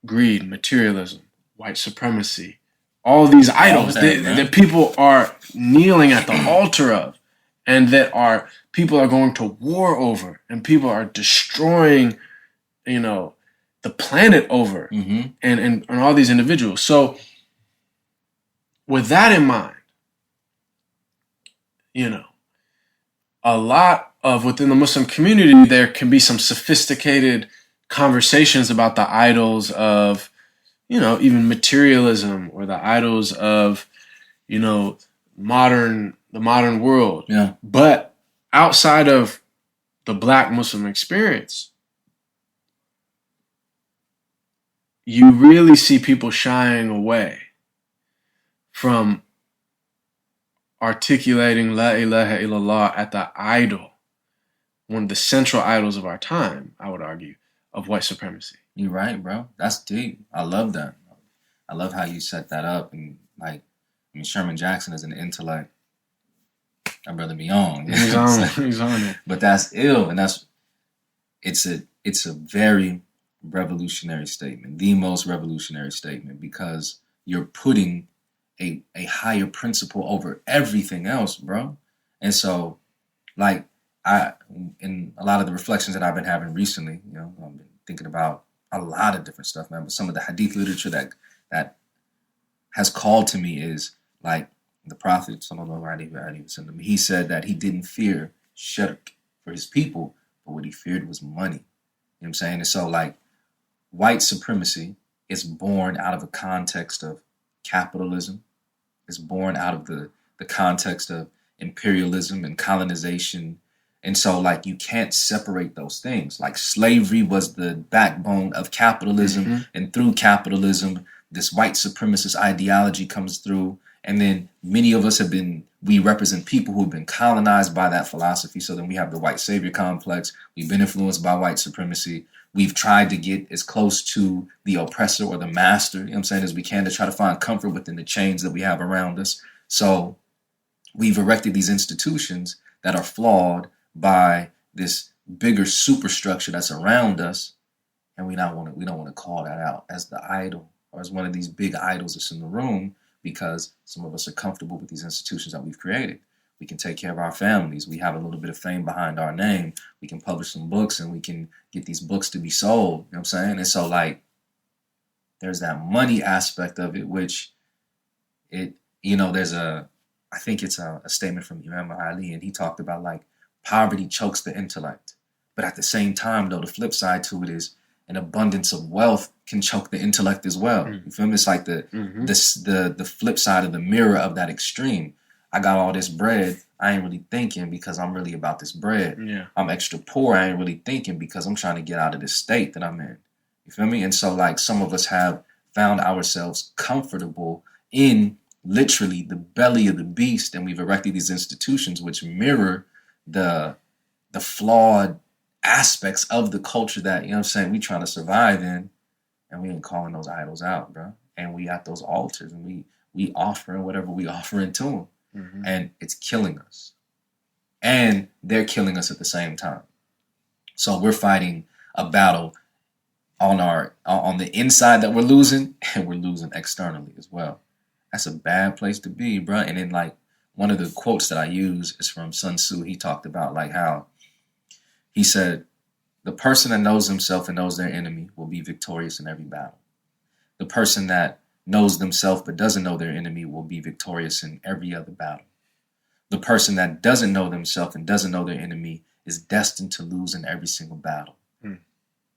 greed, materialism, white supremacy, all these idols that people are kneeling at the altar of, and that people are going to war over, and people are destroying, the planet over, mm-hmm. and all these individuals. So with that in mind, a lot of within the Muslim community, there can be some sophisticated conversations about the idols of, even materialism, or the idols of, the modern world. Yeah. But outside of the Black Muslim experience, you really see people shying away from articulating La ilaha illallah at the idol, one of the central idols of our time, I would argue, of white supremacy. You're right, bro. That's deep. I love that. I love how you set that up. And Sherman Jackson is an intellect. That brother be on. He's on it. But that's ill, and it's a very revolutionary statement, the most revolutionary statement, because you're putting a higher principle over everything else, bro. And so, in a lot of the reflections that I've been having recently, I've been thinking about a lot of different stuff, man. But some of the hadith literature that has called to me is like the Prophet, sallallahu alaihi wasallam. He said that he didn't fear shirk for his people, but what he feared was money. You know what I'm saying? And so, white supremacy is born out of a context of capitalism. It's born out of the context of imperialism and colonization. And so, you can't separate those things. Slavery was the backbone of capitalism, mm-hmm. and through capitalism, this white supremacist ideology comes through. And then many of us we represent people who have been colonized by that philosophy. So then we have the white savior complex. We've been influenced by white supremacy. We've tried to get as close to the oppressor or the master, as we can, to try to find comfort within the chains that we have around us. So we've erected these institutions that are flawed by this bigger superstructure that's around us, and we don't want to call that out as the idol or as one of these big idols that's in the room, because some of us are comfortable with these institutions that we've created. We can take care of our families. We have a little bit of fame behind our name. We can publish some books, and we can get these books to be sold. You know what I'm saying? And so, there's that money aspect of it, which I think it's a statement from Imam Ali, and he talked about poverty chokes the intellect. But at the same time, though, the flip side to it is an abundance of wealth can choke the intellect as well. You feel me? It's like the flip side of the mirror of that extreme. I got all this bread, I ain't really thinking because I'm really about this bread. Yeah. I'm extra poor, I ain't really thinking because I'm trying to get out of this state that I'm in. You feel me? And so some of us have found ourselves comfortable in literally the belly of the beast, and we've erected these institutions which mirror the flawed aspects of the culture that, we trying to survive in, and we ain't calling those idols out, bro. and we at those altars, and we offering whatever we offering to them, and it's killing us, and they're killing us at the same time. So we're fighting a battle on the inside that we're losing, and we're losing externally as well. That's a bad place to be, bro. And then like one of the quotes that I use is from Sun Tzu. He talked about like how he said, the person that knows himself and knows their enemy will be victorious in every battle. The person that knows themselves but doesn't know their enemy will be victorious in every other battle. The person that doesn't know themselves and doesn't know their enemy is destined to lose in every single battle.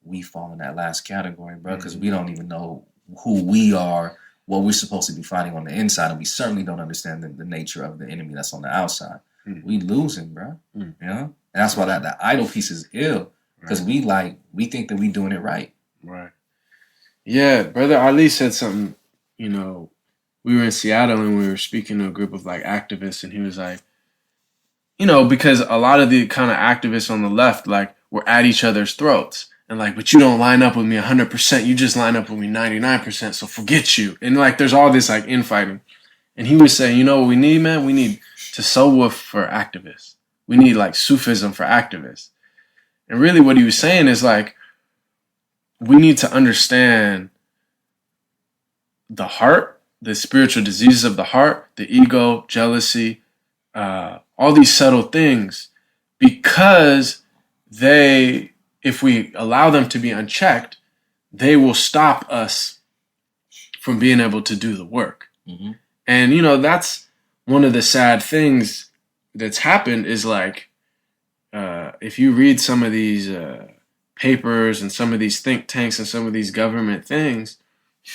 We fall in that last category, bro, because we don't even know who we are, what we're supposed to be fighting on the inside, and we certainly don't understand the nature of the enemy that's on the outside. We losing, bro. You know? And that's why that idol piece is ill, because we think that we doing it right. Right. Yeah, Brother Ali said something, you know, we were in Seattle and we were speaking to a group of like activists, and he was like, you know, because a lot of the kind of activists on the left, like, were at each other's throats. And like, but you don't line up with me 100%. You just line up with me 99%. So forget you. And like, there's all this like infighting. And he was saying, you know what we need, man? We need tasawwuf for activists. We need like Sufism for activists. And really what he was saying is like, we need to understand the heart, the spiritual diseases of the heart, the ego, jealousy, all these subtle things, because if we allow them to be unchecked, they will stop us from being able to do the work. And, you know, that's one of the sad things that's happened is like, if you read some of these papers and some of these think tanks and some of these government things,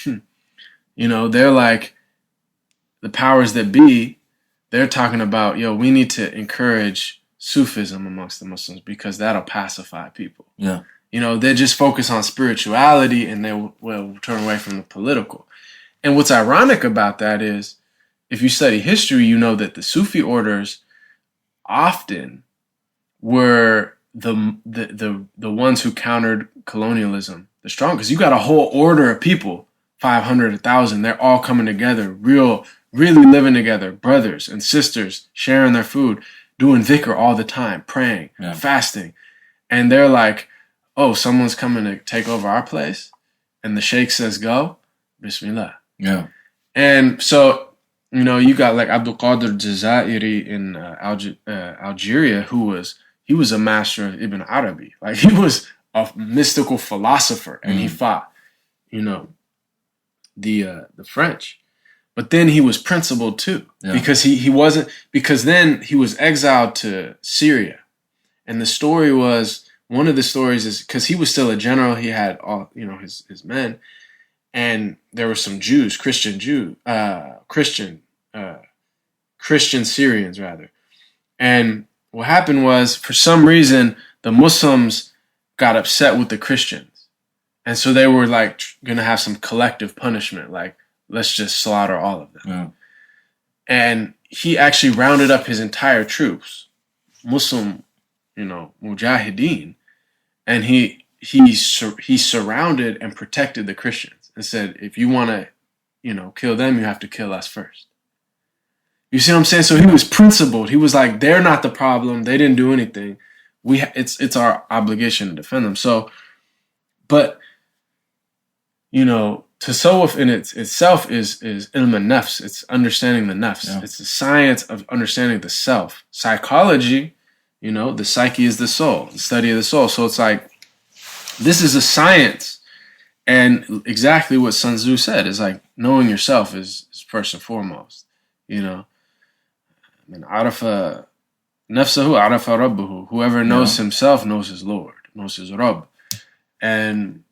you know, they're like, the powers that be, they're talking about, yo, we need to encourage Sufism amongst the Muslims because that'll pacify people. Yeah. You know, they just focus on spirituality and they will turn away from the political. And what's ironic about that is, if you study history, you know that the Sufi orders often were the ones who countered colonialism the strongest. You got a whole order of people, 500, 1,000, they're all coming together, really living together, brothers and sisters, sharing their food, doing dhikr all the time, praying, fasting. And they're like, oh, someone's coming to take over our place? And the sheikh says, go, Bismillah. Yeah. And so, you know, you got like Abdul Qadir Jazairi in Algeria, he was a master of Ibn Arabi. Like, he was a mystical philosopher, and he fought, you know, the French. But then he was principled too, because he wasn't, because then he was exiled to Syria. And the story was, one of the stories is, because he was still a general, he had all, you know, his men, and there were some Jews, Christian Syrians rather. And what happened was, for some reason, the Muslims got upset with the Christians. And so they were like going to have some collective punishment, like, let's just slaughter all of them. Yeah. And he actually rounded up his entire troops, Muslim, you know, mujahideen, and he surrounded and protected the Christians and said, if you want to, you know, kill them, you have to kill us first. You see what I'm saying? So he was principled. He was like, they're not the problem. They didn't do anything. It's our obligation to defend them. So, but, you know, tasawwuf in itself is ilm al-nafs. It's understanding the nafs. Yeah. It's the science of understanding the self. Psychology, you know, the psyche is the soul, the study of the soul. So it's like, this is a science. And exactly what Sun Tzu said is like, knowing yourself is first and foremost, you know. I mean, arafa nafsahu, arafa rabbuhu. Whoever knows himself knows his Lord, knows his Rabb. And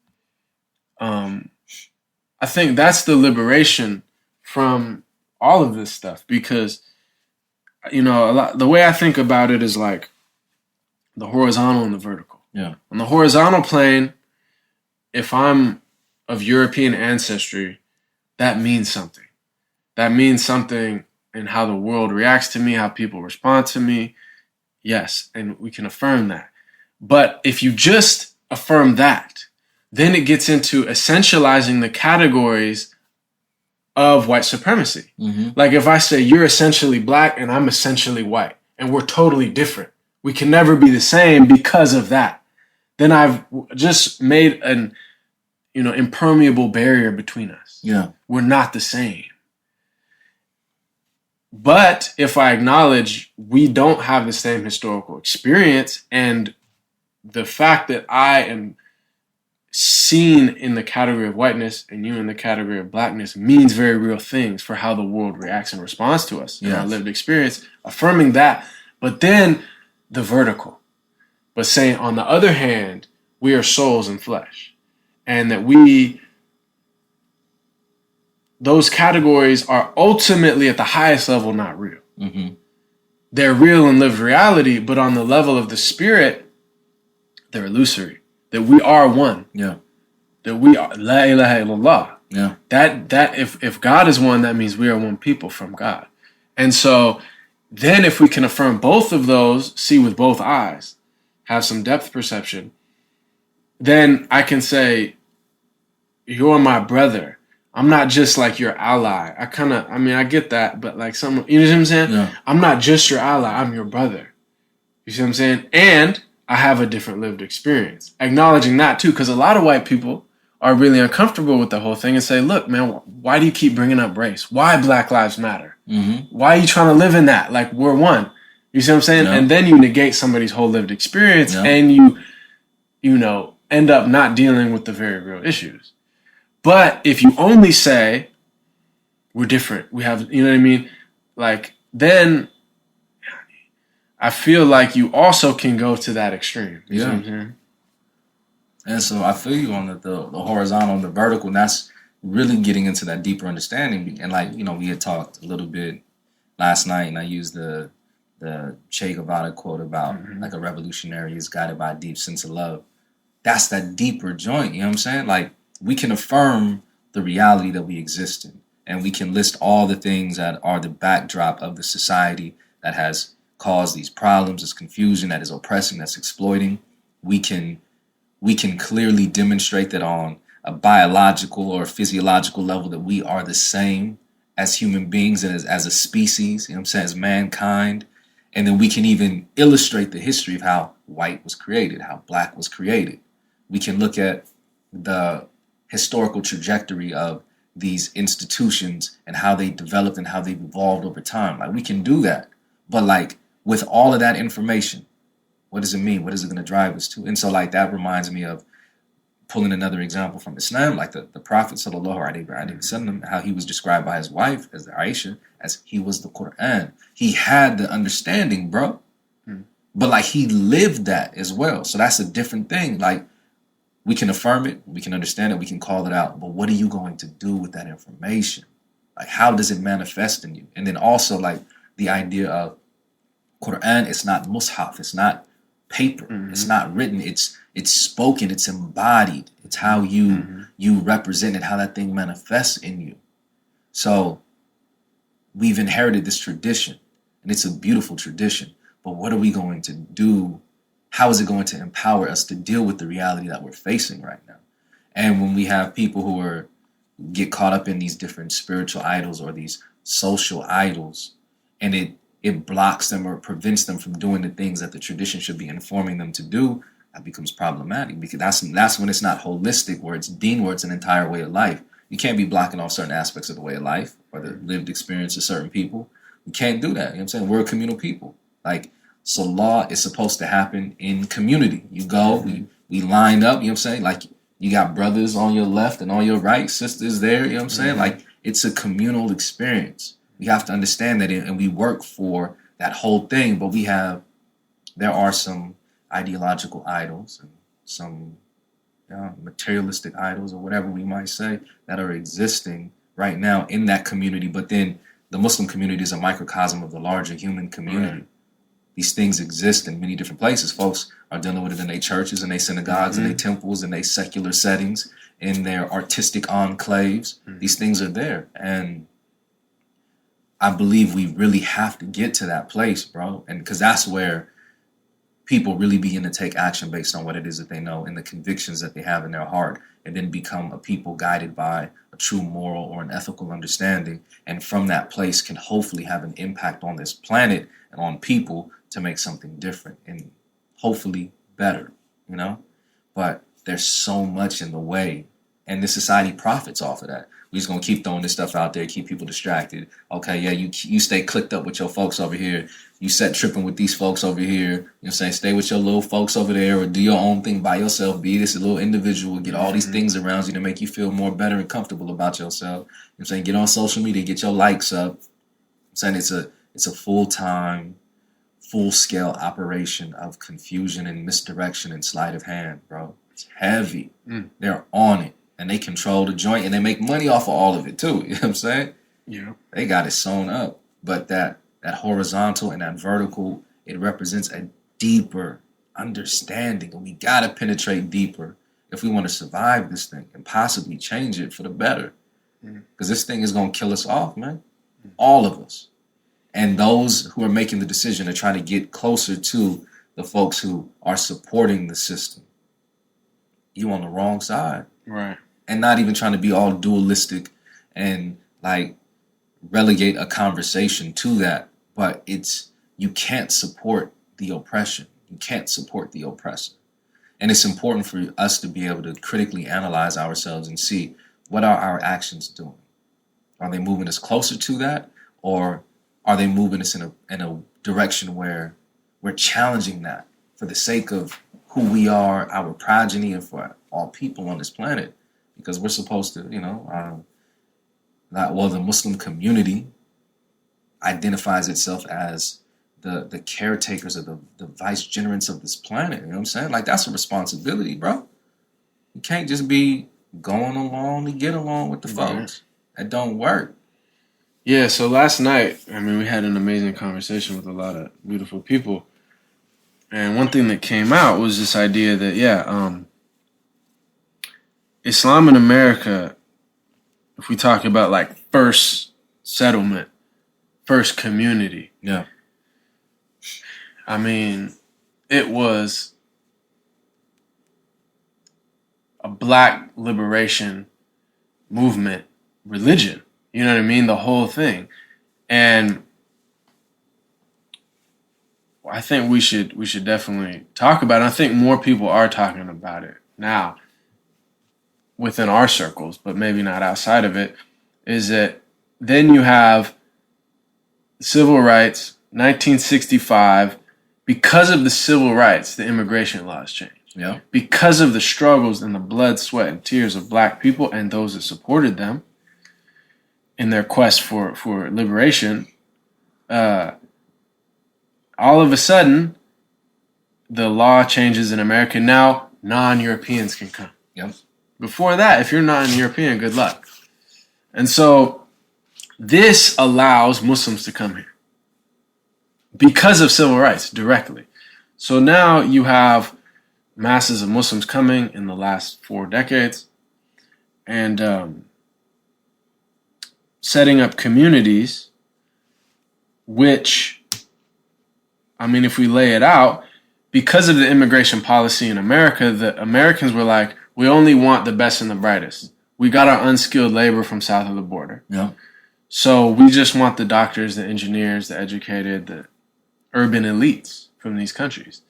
I think that's the liberation from all of this stuff, because, you know, the way I think about it is like the horizontal and the vertical. Yeah. On the horizontal plane, if I'm of European ancestry, that means something. That means something in how the world reacts to me, how people respond to me. Yes, and we can affirm that. But if you just affirm that, then it gets into essentializing the categories of white supremacy. Mm-hmm. Like if I say you're essentially black and I'm essentially white and we're totally different, we can never be the same because of that. Then I've just made an impermeable barrier between us. Yeah. We're not the same. But if I acknowledge we don't have the same historical experience, and the fact that I am seen in the category of whiteness and you in the category of blackness means very real things for how the world reacts and responds to us in our lived experience, affirming that, but then the vertical. But saying, on the other hand, we are souls and flesh, and that those categories are ultimately at the highest level not real. Mm-hmm. They're real in lived reality, but on the level of the spirit, they're illusory. That we are one. Yeah. That we are La ilaha illallah. Yeah. That if God is one, that means we are one people from God. And so then if we can affirm both of those, see with both eyes, have some depth perception, then I can say, you're my brother. I'm not just like your ally. I get that, but like you know what I'm saying? Yeah. I'm not just your ally, I'm your brother. You see what I'm saying? And I have a different lived experience. Acknowledging that too, because a lot of white people are really uncomfortable with the whole thing and say, look, man, why do you keep bringing up race? Why Black Lives Matter? Mm-hmm. Why are you trying to live in that? Like, we're one. You see what I'm saying? Yeah. And then you negate somebody's whole lived experience, Yeah. and you end up not dealing with the very real issues. But if you only say, we're different, we have, you know what I mean? Like, then I feel like you also can go to that extreme. You see what I'm saying? And so I feel you on the horizontal and the vertical, and that's really getting into that deeper understanding. And like, we had talked a little bit last night, and I used the Che Guevara quote about like a revolutionary is guided by a deep sense of love. That's that deeper joint, you know what I'm saying? Like, we can affirm the reality that we exist in, and we can list all the things that are the backdrop of the society that has caused these problems, this confusion, that is oppressing, that's exploiting. We can clearly demonstrate that on a biological or physiological level that we are the same as human beings and as a species, you know what I'm saying, as mankind. And then we can even illustrate the history of how white was created, how black was created. We can look at the historical trajectory of these institutions and how they developed and how they've evolved over time. Like, we can do that. But like, with all of that information, what does it mean? What is it going to drive us to? And so like, that reminds me of pulling another example from Islam, like the Prophet sallallahu alaihi wasallam, how he was described by his wife, as Aisha, as he was the Quran. He had the understanding, bro. But like, he lived that as well. So that's a different thing. Like, we can affirm it, we can understand it, we can call it out. But what are you going to do with that information? Like, how does it manifest in you? And then also like the idea of Quran, it's not mushaf, it's not paper, it's not written, it's spoken, it's embodied. It's how you represent it, how that thing manifests in you. So we've inherited this tradition, and it's a beautiful tradition. But what are we going to do? How is it going to empower us to deal with the reality that we're facing right now? And when we have people who get caught up in these different spiritual idols or these social idols, and it blocks them or prevents them from doing the things that the tradition should be informing them to do, that becomes problematic, because that's when it's not holistic, where it's deen, where it's an entire way of life. You can't be blocking off certain aspects of the way of life or the lived experience of certain people. You can't do that. You know what I'm saying? We're a communal people. Like, so law is supposed to happen in community. You go, we line up, you know what I'm saying? Like, you got brothers on your left and on your right, sisters there, you know what I'm saying? Like, it's a communal experience. We have to understand that, and we work for that whole thing. But there are some ideological idols and some materialistic idols, or whatever we might say, that are existing right now in that community. But then the Muslim community is a microcosm of the larger human community. Right. These things exist in many different places. Folks are dealing with it in their churches, in their synagogues, in their temples, in their secular settings, in their artistic enclaves. These things are there. And I believe we really have to get to that place, bro. And because that's where people really begin to take action based on what it is that they know and the convictions that they have in their heart, and then become a people guided by a true moral or an ethical understanding, and from that place can hopefully have an impact on this planet and on people to make something different and hopefully better, you know? But there's so much in the way, and this society profits off of that. We're just going to keep throwing this stuff out there, keep people distracted. Okay, yeah, you stay clicked up with your folks over here. You set tripping with these folks over here. You know what I'm saying? Stay with your little folks over there, or do your own thing by yourself. Be this little individual. Get all these things around you to make you feel more better and comfortable about yourself. You know what I'm saying? Get on social media, get your likes up. I'm saying it's a full-time, full-scale operation of confusion and misdirection and sleight of hand, bro. It's heavy. They're on it. And they control the joint, and they make money off of all of it too. You know what I'm saying? Yeah. They got it sewn up. But that horizontal and that vertical, it represents a deeper understanding. And we got to penetrate deeper if we want to survive this thing and possibly change it for the better. Because this thing is going to kill us off, man. All of us. And those who are making the decision to try to get closer to the folks who are supporting the system, you on the wrong side. Right. And not even trying to be all dualistic and like relegate a conversation to that. But you can't support the oppression. You can't support the oppressor. And it's important for us to be able to critically analyze ourselves and see, what are our actions doing? Are they moving us closer to that? Or are they moving us in a direction where we're challenging that for the sake of who we are, our progeny, and for all people on this planet? Because we're supposed to, the Muslim community identifies itself as the caretakers of the vicegerents of this planet. You know what I'm saying? Like, that's a responsibility, bro. You can't just be going along to get along with the folks. That don't work. Yeah, so last night, we had an amazing conversation with a lot of beautiful people. And one thing that came out was this idea that, Islam in America, if we talk about like first settlement, first community. Yeah. It was a black liberation movement religion. You know what I mean? The whole thing. And I think we should definitely talk about it. I think more people are talking about it now within our circles, but maybe not outside of it, is that then you have civil rights, 1965. Because of the civil rights, the immigration laws changed. Yeah. Because of the struggles and the blood, sweat, and tears of black people and those that supported them in their quest for liberation, all of a sudden, the law changes in America. Now, non-Europeans can come. Yep. Before that, if you're not a European, good luck. And so this allows Muslims to come here because of civil rights directly. So now you have masses of Muslims coming in the last 4 decades and setting up communities which, if we lay it out, because of the immigration policy in America, the Americans were like, we only want the best and the brightest. We got our unskilled labor from south of the border. Yeah. So we just want the doctors, the engineers, the educated, the urban elites from these countries.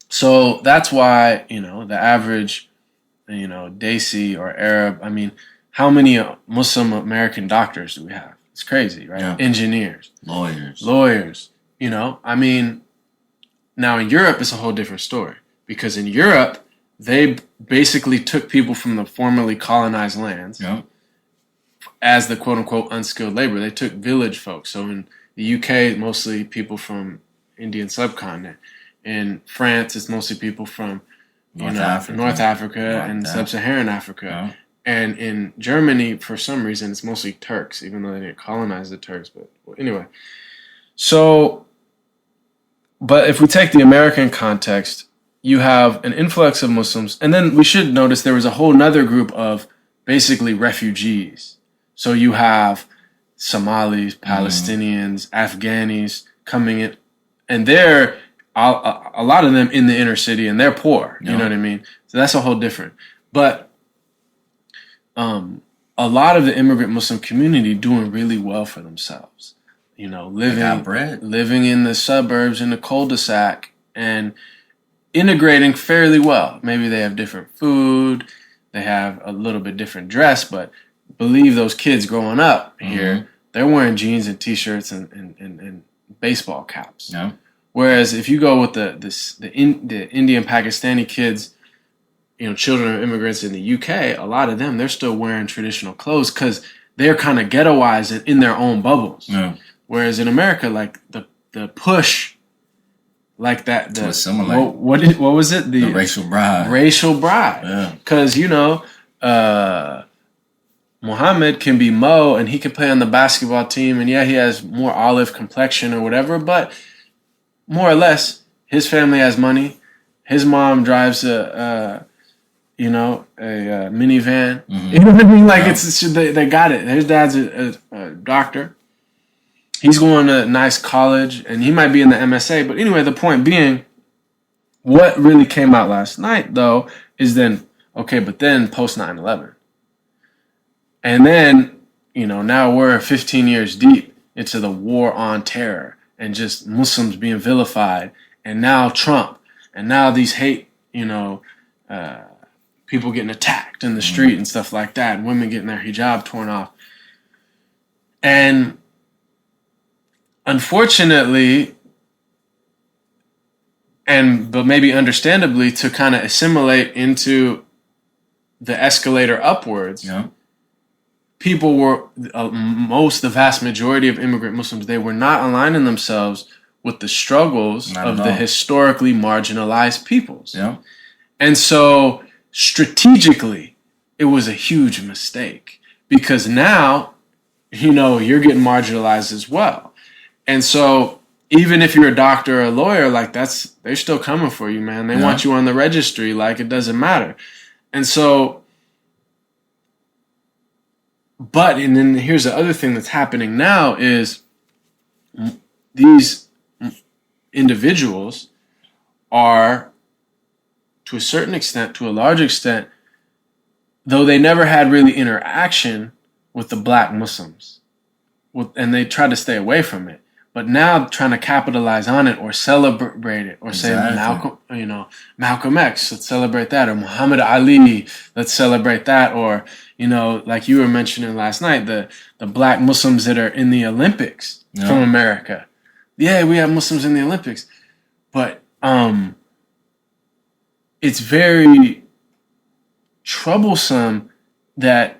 So that's why, the average, Desi or Arab, how many Muslim American doctors do we have? It's crazy, right? Yeah. Engineers. Lawyers. Now in Europe, it's a whole different story. Because in Europe, they basically took people from the formerly colonized lands as the quote-unquote unskilled labor. They took village folks. So in the UK, mostly people from Indian subcontinent. In France, it's mostly people from North Africa and Sub-Saharan Africa. Yeah. And in Germany, for some reason, it's mostly Turks, even though they didn't colonize the Turks. But anyway. So, but if we take the American context, you have an influx of Muslims. And then we should notice there was a whole nother group of basically refugees. So you have Somalis, Palestinians, Afghanis coming in. And they're a lot of them in the inner city, and they're poor. You know what I mean? So that's a whole different. But a lot of the immigrant Muslim community doing really well for themselves. You know, living in the suburbs in the cul-de-sac and integrating fairly well. Maybe they have different food, they have a little bit different dress, but believe those kids growing up here, they're wearing jeans and t-shirts and baseball caps. Yeah. Whereas if you go with the Indian Pakistani kids, you know, children of immigrants in the UK, a lot of them, they're still wearing traditional clothes because they're kind of ghettoized in their own bubbles. Yeah. Whereas in America, like the push, like that, what was it? The racial bride. Racial bride. Because you know, Muhammad can be Mo and he can play on the basketball team, and yeah, he has more olive complexion or whatever, but more or less, his family has money. His mom drives a minivan. You know what I mean? Like they got it. His dad's a doctor. He's going to a nice college, and he might be in the MSA. But anyway, the point being, what really came out last night, though, is then, okay, but then post 9/11. And then, you know, now we're 15 years deep into the war on terror and just Muslims being vilified. And now Trump, and now these hate, people getting attacked in the street and stuff like that, and women getting their hijab torn off. And unfortunately, but maybe understandably, to kind of assimilate into the escalator upwards, people were, the vast majority of immigrant Muslims, they were not aligning themselves with the struggles of the historically marginalized peoples. Yeah. And so strategically, it was a huge mistake because now, you're getting marginalized as well. And so even if you're a doctor or a lawyer, like they're still coming for you, man. They want you on the registry, like it doesn't matter. And so, and then here's the other thing that's happening now is these individuals are, to a certain extent, to a large extent, though they never had really interaction with the black Muslims, and they try to stay away from it. But now trying to capitalize on it or celebrate it or say Malcolm X, let's celebrate that, or Muhammad Ali, let's celebrate that, or like you were mentioning last night, the black Muslims that are in the Olympics from America. Yeah, we have Muslims in the Olympics, but it's very troublesome that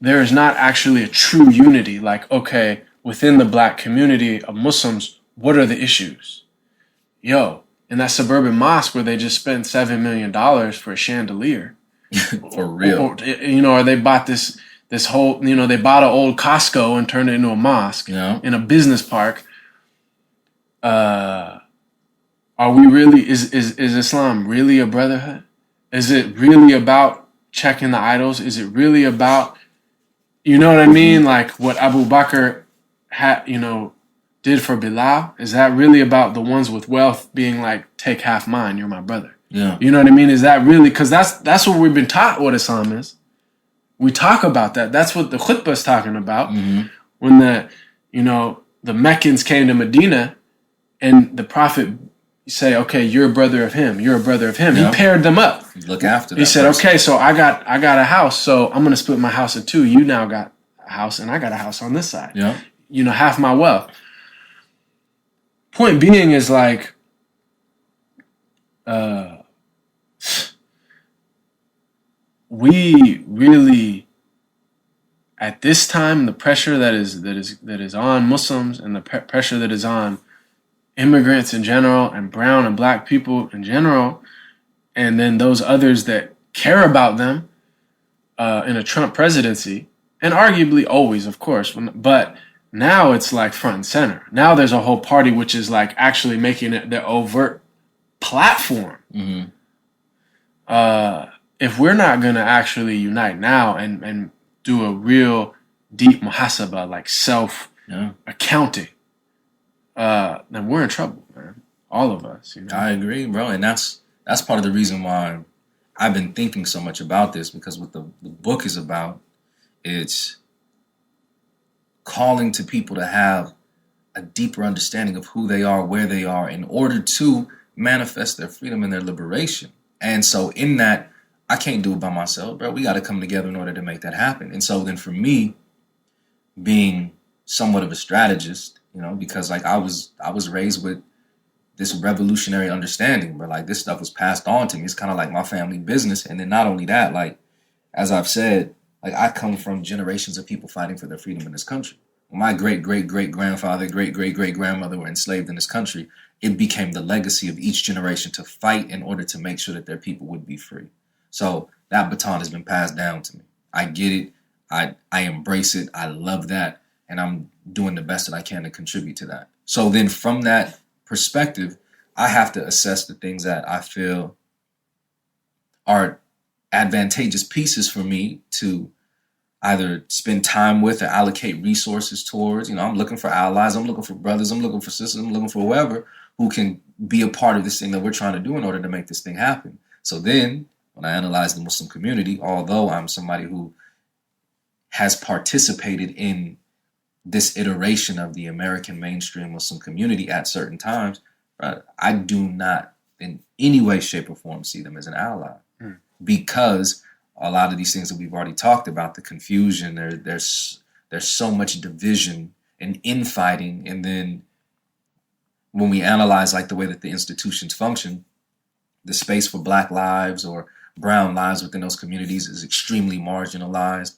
there is not actually a true unity. Like, okay, within the black community of Muslims, what are the issues? In that suburban mosque where they just spent $7 million for a chandelier. For real. Or they bought this whole, they bought an old Costco and turned it into a mosque in a business park. Are we really, is Islam really a brotherhood? Is it really about checking the idols? Is it really about, you know what I mean? Like what Abu Bakr did for Bilal? Is that really about the ones with wealth being like, take half mine, you're my brother? Yeah. You know what I mean? Is that really, because that's what we've been taught what Islam is. We talk about that. That's what the khutbah is talking about. Mm-hmm. When the Meccans came to Medina and the Prophet say, okay, you're a brother of him. You're a brother of him. Yep. He paired them up. Look after them. He said, okay, so I got a house, so I'm going to split my house in two. You now got a house and I got a house on this side. Yeah. Half my wealth. Point being is like, we really, at this time, the pressure that is on Muslims and the pressure that is on immigrants in general and brown and black people in general, and then those others that care about them in a Trump presidency, and arguably always, of course, but now it's like front and center. Now there's a whole party which is like actually making it their overt platform. Mm-hmm. If we're not going to actually unite now and do a real deep muhasabah, like self-accounting, then we're in trouble, man. all of us. I agree, bro. And that's part of the reason why I've been thinking so much about this, because what the book is about, it's calling to people to have a deeper understanding of who they are, where they are, in order to manifest their freedom and their liberation. And so in that, I can't do it by myself, bro. We got to come together in order to make that happen. And so then for me, being somewhat of a strategist, because like I was raised with this revolutionary understanding, but like this stuff was passed on to me. It's kind of like my family business. And then not only that, like, as I've said, like I come from generations of people fighting for their freedom in this country. When my great-great-great-grandfather, great-great-great-grandmother were enslaved in this country, it became the legacy of each generation to fight in order to make sure that their people would be free. So that baton has been passed down to me. I get it. I embrace it. I love that. And I'm doing the best that I can to contribute to that. So then from that perspective, I have to assess the things that I feel are advantageous pieces for me to either spend time with or allocate resources towards. I'm looking for allies. I'm looking for brothers. I'm looking for sisters. I'm looking for whoever who can be a part of this thing that we're trying to do in order to make this thing happen. So then when I analyze the Muslim community, although I'm somebody who has participated in this iteration of the American mainstream Muslim community at certain times, I do not in any way, shape, or form see them as an ally. Because a lot of these things that we've already talked about, the confusion, there's so much division and infighting. And then when we analyze like the way that the institutions function, the space for Black lives or brown lives within those communities is extremely marginalized.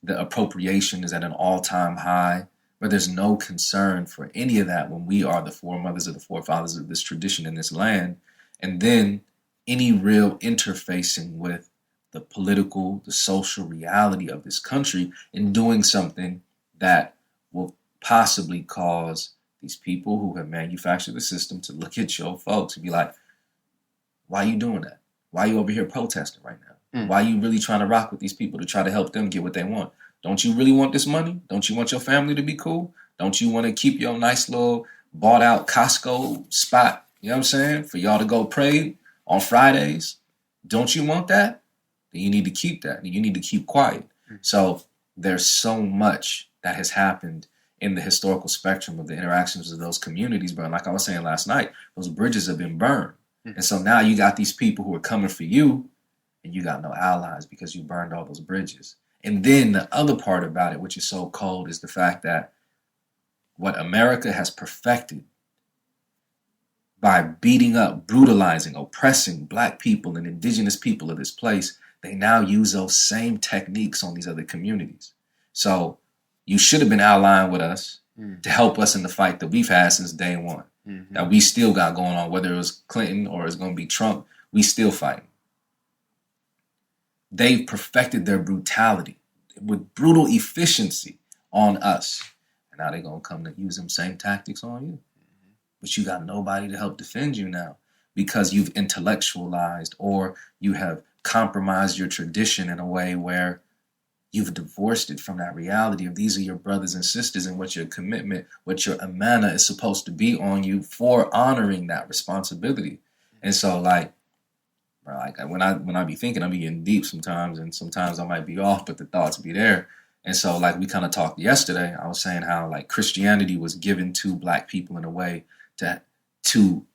The appropriation is at an all-time high, but there's no concern for any of that when we are the foremothers or the forefathers of this tradition in this land. And then any real interfacing with the political, the social reality of this country and doing something that will possibly cause these people who have manufactured the system to look at your folks and be like, why are you doing that? Why are you over here protesting right now? Why are you really trying to rock with these people to try to help them get what they want? Don't you really want this money? Don't you want your family to be cool? Don't you want to keep your nice little bought out Costco spot, you know what I'm saying, for y'all to go pray on Fridays? Don't you want that? Then you need to keep that. You need to keep quiet. So there's so much that has happened in the historical spectrum of the interactions of those communities. But like I was saying last night, those bridges have been burned. And so now you got these people who are coming for you, and you got no allies because you burned all those bridges. And then the other part about it, which is so cold, is the fact that what America has perfected by beating up, brutalizing, oppressing Black people and indigenous people of this place, they now use those same techniques on these other communities. So you should have been allying with us to help us in the fight that we've had since day one, that we still got going on, whether it was Clinton or it's going to be Trump, we still fighting. They've perfected their brutality with brutal efficiency on us. And now they're going to come to use them same tactics on you. But you got nobody to help defend you now because you've intellectualized or you have compromised your tradition in a way where you've divorced it from that reality of these are your brothers and sisters and what your commitment, what your amana is supposed to be on you for honoring that responsibility. And so like when I be thinking, I be getting deep sometimes, and sometimes I might be off, but the thoughts be there. And so like we kind of talked yesterday, I was saying how like Christianity was given to Black people in a way to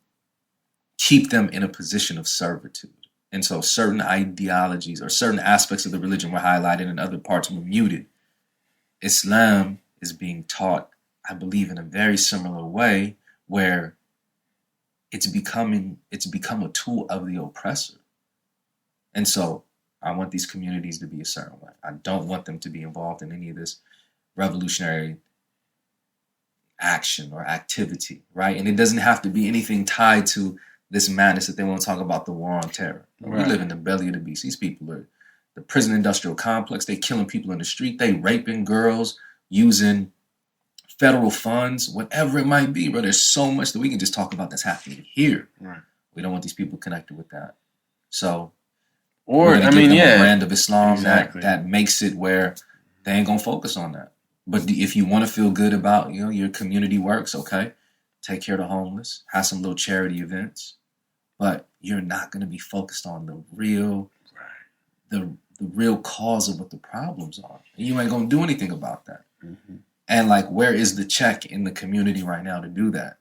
keep them in a position of servitude. And so certain ideologies or certain aspects of the religion were highlighted and other parts were muted. Islam is being taught, I believe, in a very similar way, where it's become a tool of the oppressor. And so I want these communities to be a certain way. I don't want them to be involved in any of this revolutionary action or activity, right? And it doesn't have to be anything tied to this madness that they want to talk about, the war on terror. Right. We live in the belly of the beast. These people are the prison industrial complex. They killing people in the street. They raping girls using federal funds, whatever it might be, bro. There's so much that we can just talk about that's happening here. Right. We don't want these people connected with that. So, or I mean, a brand of Islam that makes it where they ain't gonna focus on that. But if you want to feel good about your community works, okay, take care of the homeless, have some little charity events, but you're not going to be focused on the real, the real cause of what the problems are. And you ain't going to do anything about that. Mm-hmm. And like, where is the check in the community right now to do that?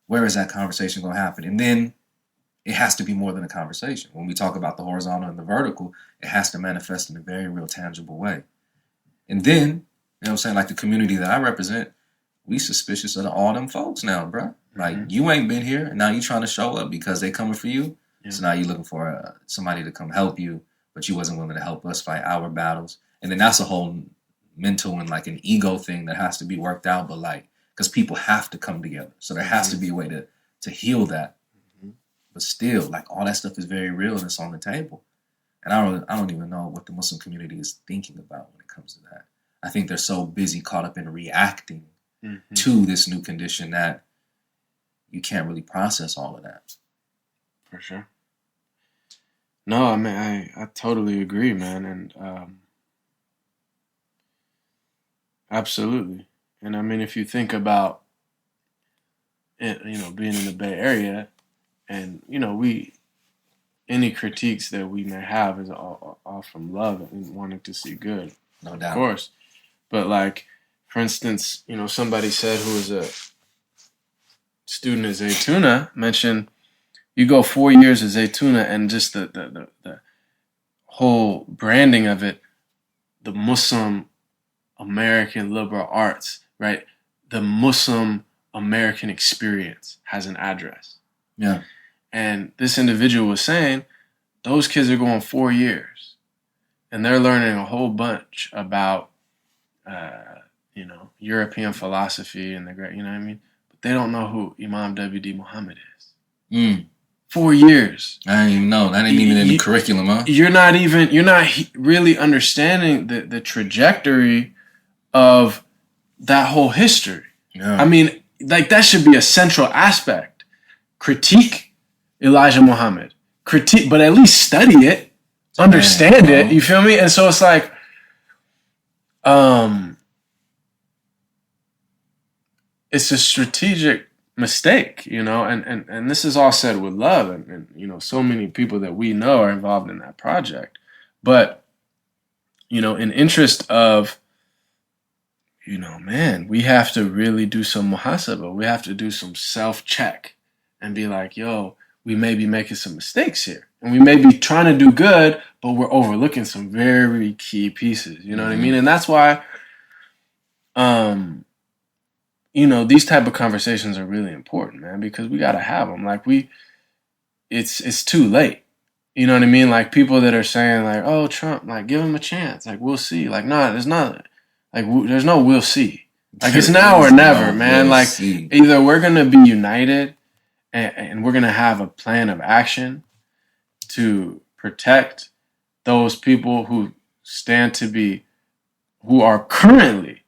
Where is that conversation going to happen? And then it has to be more than a conversation. When we talk about the horizontal and the vertical, it has to manifest in a very real, tangible way. And then, you know what I'm saying, like the community that I represent, we suspicious of all them folks now, bro. Like, you ain't been here, and now you trying to show up because they coming for you. Yeah. So now you looking for somebody to come help you, but you wasn't willing to help us fight our battles. And then that's a whole mental and like an ego thing that has to be worked out. But like, because people have to come together, so there has to be a way to heal that. But still, like, all that stuff is very real and it's on the table. And I don't even know what the Muslim community is thinking about when it comes to that. I think they're so busy caught up in reacting to this new condition that you can't really process all of that. For sure. No, I mean, I totally agree, man. And absolutely. And I mean, if you think about it, you know, being in the Bay Area, and, you know, any critiques that we may have is all from love and wanting to see good. No doubt. Of course. But like, for instance, you know, somebody said who was a student at Zaytuna mentioned you go 4 years at Zaytuna and just the whole branding of it, the Muslim American liberal arts, right? The Muslim American experience has an address. Yeah. And this individual was saying those kids are going 4 years and they're learning a whole bunch about, you know, European philosophy and the great, you know what I mean? But they don't know who Imam W.D. Muhammad is. 4 years. I didn't even know. That ain't even in the curriculum, huh? You're not really understanding the trajectory of that whole history. Yeah. I mean, like, that should be a central aspect. Critique Elijah Muhammad. Critique, but at least study it, understand it. You feel me? And so it's like, it's a strategic mistake, you know, and this is all said with love, and you know, so many people that we know are involved in that project, but you know, in interest of, you know, man, we have to really do some muhasabah. We have to do some self-check and be like, yo, we may be making some mistakes here. And we may be trying to do good, but we're overlooking some very key pieces. You know what I mean? And that's why, you know, these type of conversations are really important, man, because we got to have them. Like, it's too late. You know what I mean? Like, people that are saying, like, oh, Trump, like, give him a chance. Like, we'll see. Like, no, there's not. Like, there's no we'll see. Like, it's now or never, man. Like, either we're going to be united and we're going to have a plan of action to protect those people who stand to be, who are currently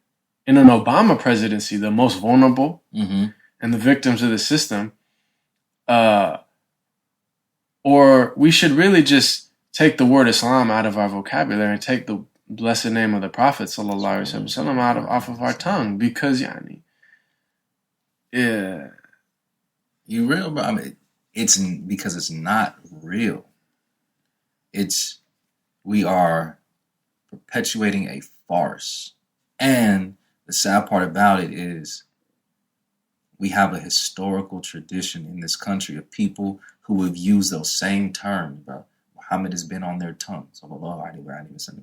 in an Obama presidency, the most vulnerable and the victims of the system. Or we should really just take the word Islam out of our vocabulary and take the blessed name of the Prophet sallallahu alaihi wasallam off of our tongue, because you real, bro. I mean, it's because it's not real. We are perpetuating a farce, and the sad part about it is we have a historical tradition in this country of people who have used those same terms, bro. Muhammad has been on their tongues.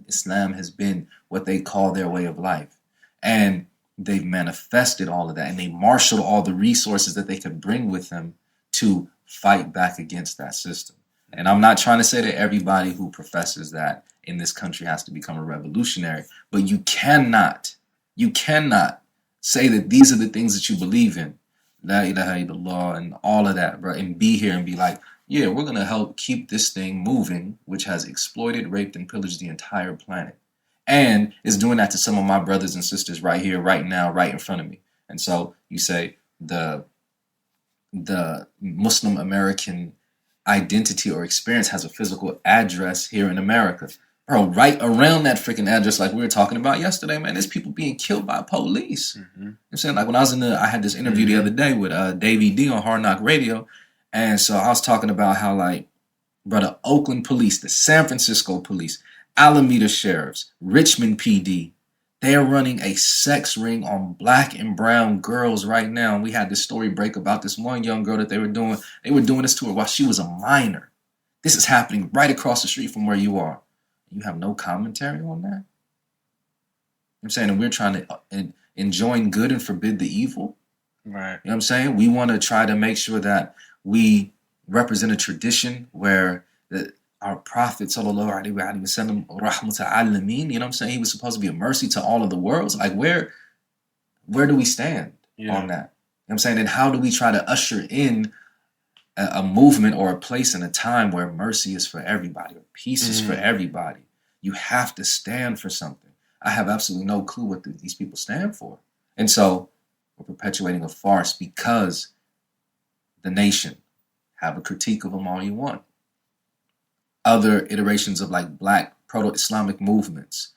Islam has been what they call their way of life. And they've manifested all of that. And they marshaled all the resources that they could bring with them to fight back against that system. And I'm not trying to say that everybody who professes that in this country has to become a revolutionary. But you cannot say that these are the things that you believe in. La ilaha illallah and all of that, bro. And be here and be like, yeah, we're going to help keep this thing moving, which has exploited, raped, and pillaged the entire planet. And is doing that to some of my brothers and sisters right here, right now, right in front of me. And so you say the Muslim American identity or experience has a physical address here in America. Bro, right around that freaking address, like we were talking about yesterday, man, there's people being killed by police. You know what I'm saying? Like when I was I had this interview the other day with Davey D on Hard Knock Radio. And so I was talking about how, like, bro, the Oakland police, the San Francisco police, Alameda sheriffs, Richmond PD, they're running a sex ring on black and brown girls right now. And we had this story break about this one young girl that they were doing. They were doing this to her while she was a minor. This is happening right across the street from where you are. You have no commentary on that? I'm saying, and we're trying to enjoin good and forbid the evil. Right. You know what I'm saying? We want to try to make sure that we represent a tradition where our Prophet, sallallahu alaihi wasallam, rahmatan alamin, you know what I'm saying? He was supposed to be a mercy to all of the worlds. Like, where do we stand on that? You know what I'm saying? And how do we try to usher in a movement or a place and a time where mercy is for everybody, or peace is for everybody? You have to stand for something. I have absolutely no clue what these people stand for. And so we're perpetuating a farce because the nation, have a critique of them all you want. Other iterations of like black proto-Islamic movements.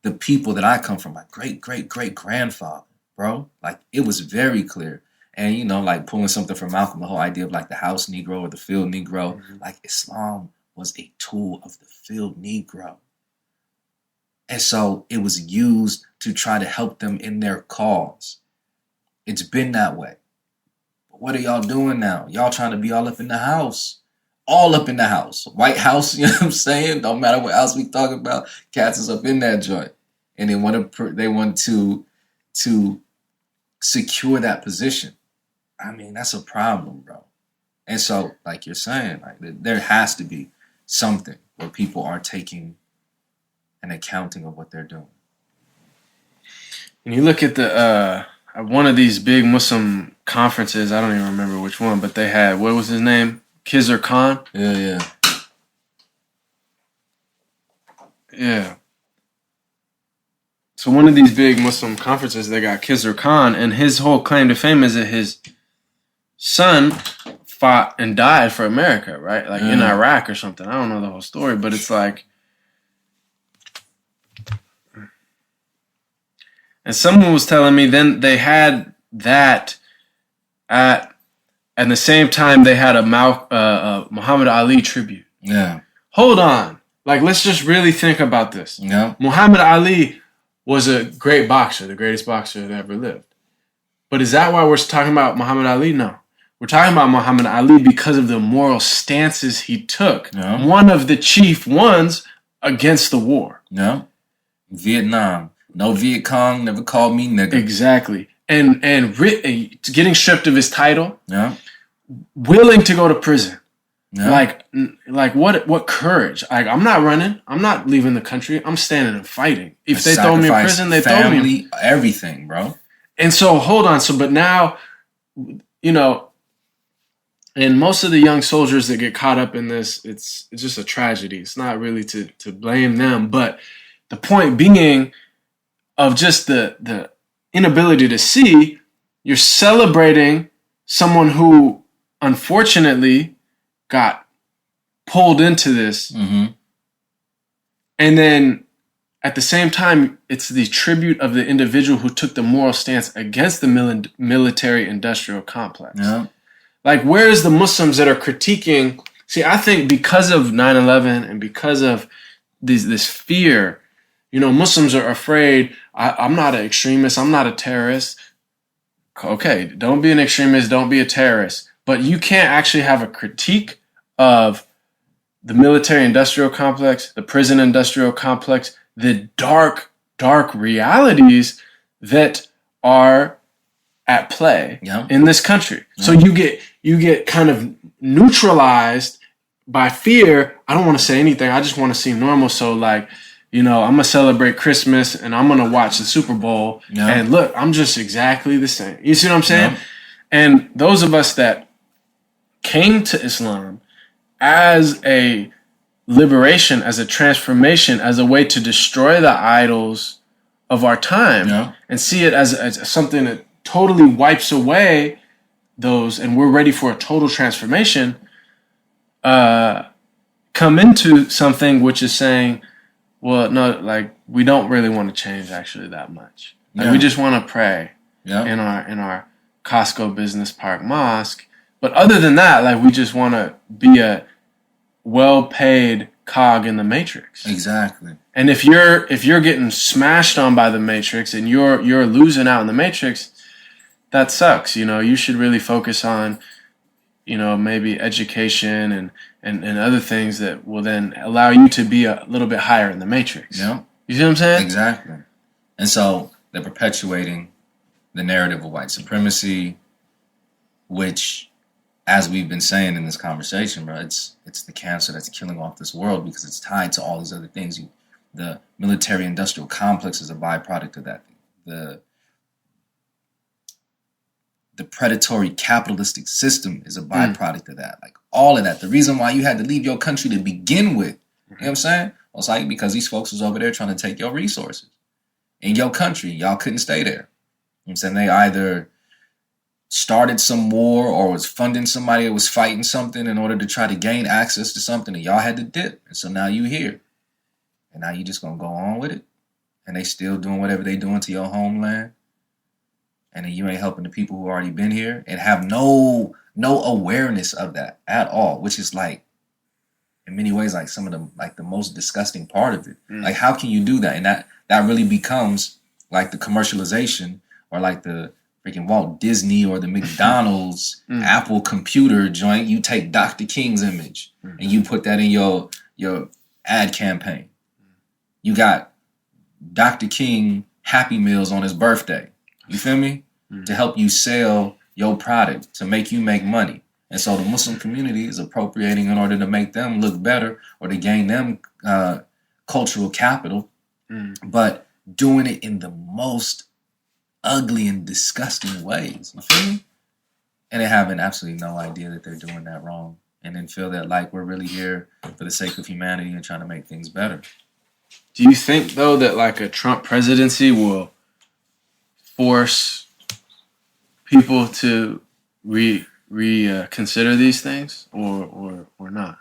The people that I come from, my great-great-great-grandfather, bro, like it was very clear. And, you know, like pulling something from Malcolm, the whole idea of like the house Negro or the field Negro, like Islam was a tool of the field Negro. And so it was used to try to help them in their cause. It's been that way. But what are y'all doing now? Y'all trying to be all up in the house. All up in the house. White House, you know what I'm saying? Don't matter what else we talk about. Cats is up in that joint. And they want to secure that position. I mean, that's a problem, bro. And so, like you're saying, like there has to be something where people are taking an accounting of what they're doing. And you look at the one of these big Muslim conferences, I don't even remember which one, but they had, what was his name? Khizr Khan? Yeah. Yeah. So one of these big Muslim conferences, they got Khizr Khan, and his whole claim to fame is that his son fought and died for America, right? Like in Iraq or something. I don't know the whole story, but it's like... And someone was telling me then they had that at the same time they had a Muhammad Ali tribute. Yeah. Hold on. Like, let's just really think about this. Yeah. Muhammad Ali was a great boxer, the greatest boxer that ever lived. But is that why we're talking about Muhammad Ali? No. We're talking about Muhammad Ali because of the moral stances he took. Yeah. One of the chief ones against the war. Yeah. Vietnam. No Viet Cong, never called me nigga. Exactly. And getting stripped of his title. Yeah. Willing to go to prison. Yeah. Like what courage? Like, I'm not running. I'm not leaving the country. I'm standing and fighting. If they throw me in prison, they throw me. Everything, bro. And so, hold on. So, but now, you know, and most of the young soldiers that get caught up in this, it's just a tragedy. It's not really to blame them. But the point being of just the inability to see, you're celebrating someone who unfortunately got pulled into this. Mm-hmm. And then at the same time, it's the tribute of the individual who took the moral stance against the military-industrial complex. Yeah. Like, where's the Muslims that are critiquing? See, I think because of 9/11 and because of this fear, you know, Muslims are afraid. I'm not an extremist. I'm not a terrorist. Okay, don't be an extremist. Don't be a terrorist. But you can't actually have a critique of the military-industrial complex, the prison-industrial complex, the dark realities that are at play in this country. Yeah. So you get kind of neutralized by fear. I don't want to say anything. I just want to seem normal. So, like, you know, I'm going to celebrate Christmas and I'm going to watch the Super Bowl. Yeah. And look, I'm just exactly the same. You see what I'm saying? Yeah. And those of us that came to Islam as a liberation, as a transformation, as a way to destroy the idols of our time and see it as something that totally wipes away those, and we're ready for a total transformation, come into something which is saying, Well, no, like we don't really want to change actually that much. Like we just want to pray in our Costco Business Park Mosque. But other than that, like we just want to be a well-paid cog in the matrix. Exactly. And if you're getting smashed on by the matrix and you're losing out in the matrix, that sucks. You know, you should really focus on, you know, maybe education and other things that will then allow you to be a little bit higher in the matrix. Yeah. You see what I'm saying? Exactly. And so they're perpetuating the narrative of white supremacy, which, as we've been saying in this conversation, bro, it's the cancer that's killing off this world because it's tied to all these other things. The military-industrial complex is a byproduct of that. The predatory capitalistic system is a byproduct of that. Like all of that. The reason why you had to leave your country to begin with, you know what I'm saying? Well, it's like because these folks was over there trying to take your resources. In your country, y'all couldn't stay there. You know what I'm saying? They either started some war or was funding somebody that was fighting something in order to try to gain access to something, and y'all had to dip. And so now you here. And now you just going to go on with it. And they still doing whatever they doing to your homeland. And then you ain't helping the people who already been here and have no awareness of that at all, which is like, in many ways, like some of the most disgusting part of it. Like, how can you do that? And that really becomes like the commercialization or like the freaking Walt Disney or the McDonald's Apple computer joint. You take Dr. King's image and you put that in your ad campaign. You got Dr. King Happy Meals on his birthday. You feel me? To help you sell your product, to make you make money. And so the Muslim community is appropriating in order to make them look better or to gain them cultural capital, but doing it in the most ugly and disgusting ways. You feel me? And they having absolutely no idea that they're doing that wrong. And then feel that like we're really here for the sake of humanity and trying to make things better. Do you think, though, that like a Trump presidency will force people to reconsider these things or not?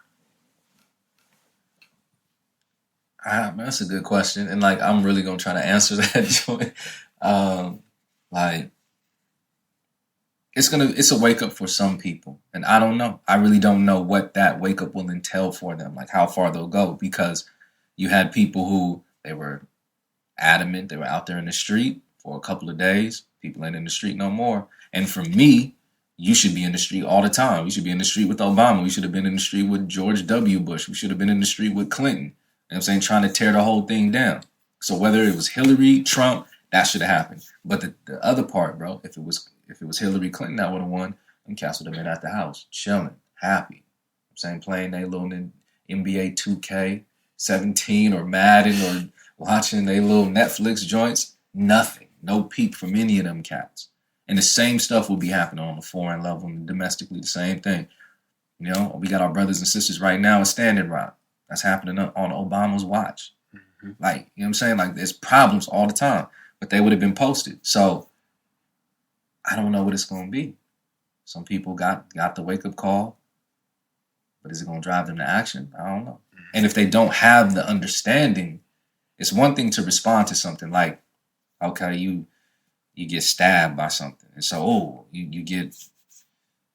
That's a good question. And like, I'm really going to try to answer that. Like, it's a wake up for some people. And I don't know. I really don't know what that wake up will entail for them, like how far they'll go, because you had people who they were adamant. They were out there in the street for a couple of days. People ain't in the street no more. And for me, you should be in the street all the time. We should be in the street with Obama. We should have been in the street with George W. Bush. We should have been in the street with Clinton. You know what I'm saying? Trying to tear the whole thing down. So whether it was Hillary, Trump, that should have happened. But the other part, bro, if it was Hillary Clinton that would have won, them cats would have been at the house, chilling, happy. You know what I'm saying? Playing their little NBA 2K17 or Madden or watching their little Netflix joints. Nothing. No peep from any of them cats. And the same stuff will be happening on the foreign level and domestically, the same thing. You know, we got our brothers and sisters right now in Standing Rock. That's happening on Obama's watch. Like, you know what I'm saying? Like, there's problems all the time, but they would have been posted. So I don't know what it's going to be. Some people got the wake-up call, but is it going to drive them to action? I don't know. And if they don't have the understanding, it's one thing to respond to something like, okay, you get stabbed by something. And so,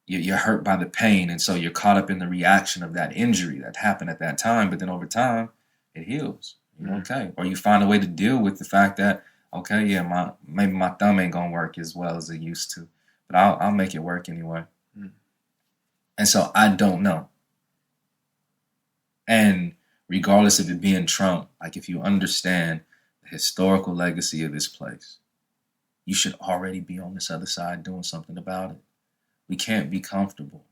you're hurt by the pain. And so you're caught up in the reaction of that injury that happened at that time. But then over time, it heals. You're okay. Or you find a way to deal with the fact that, okay, yeah, maybe my thumb ain't going to work as well as it used to. But I'll make it work anyway. And so I don't know. And regardless of it being Trump, like if you understand the historical legacy of this place, you should already be on this other side doing something about it. We can't be comfortable.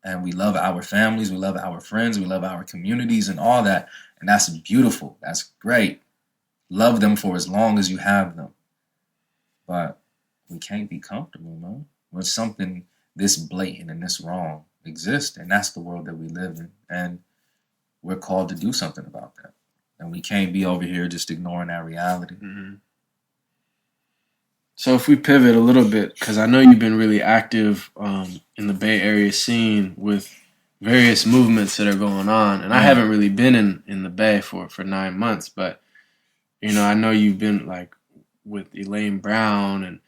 And we love our families, we love our friends, we love our communities and all that. And that's beautiful. That's great. Love them for as long as you have them. But we can't be comfortable, man, when something this blatant and this wrong exists. And that's the world that we live in. And we're called to do something about that. And we can't be over here just ignoring that reality. So if we pivot a little bit, because I know you've been really active in the Bay Area scene with various movements that are going on. And I haven't really been in the Bay for 9 months, but I know you've been like with Elaine Brown, and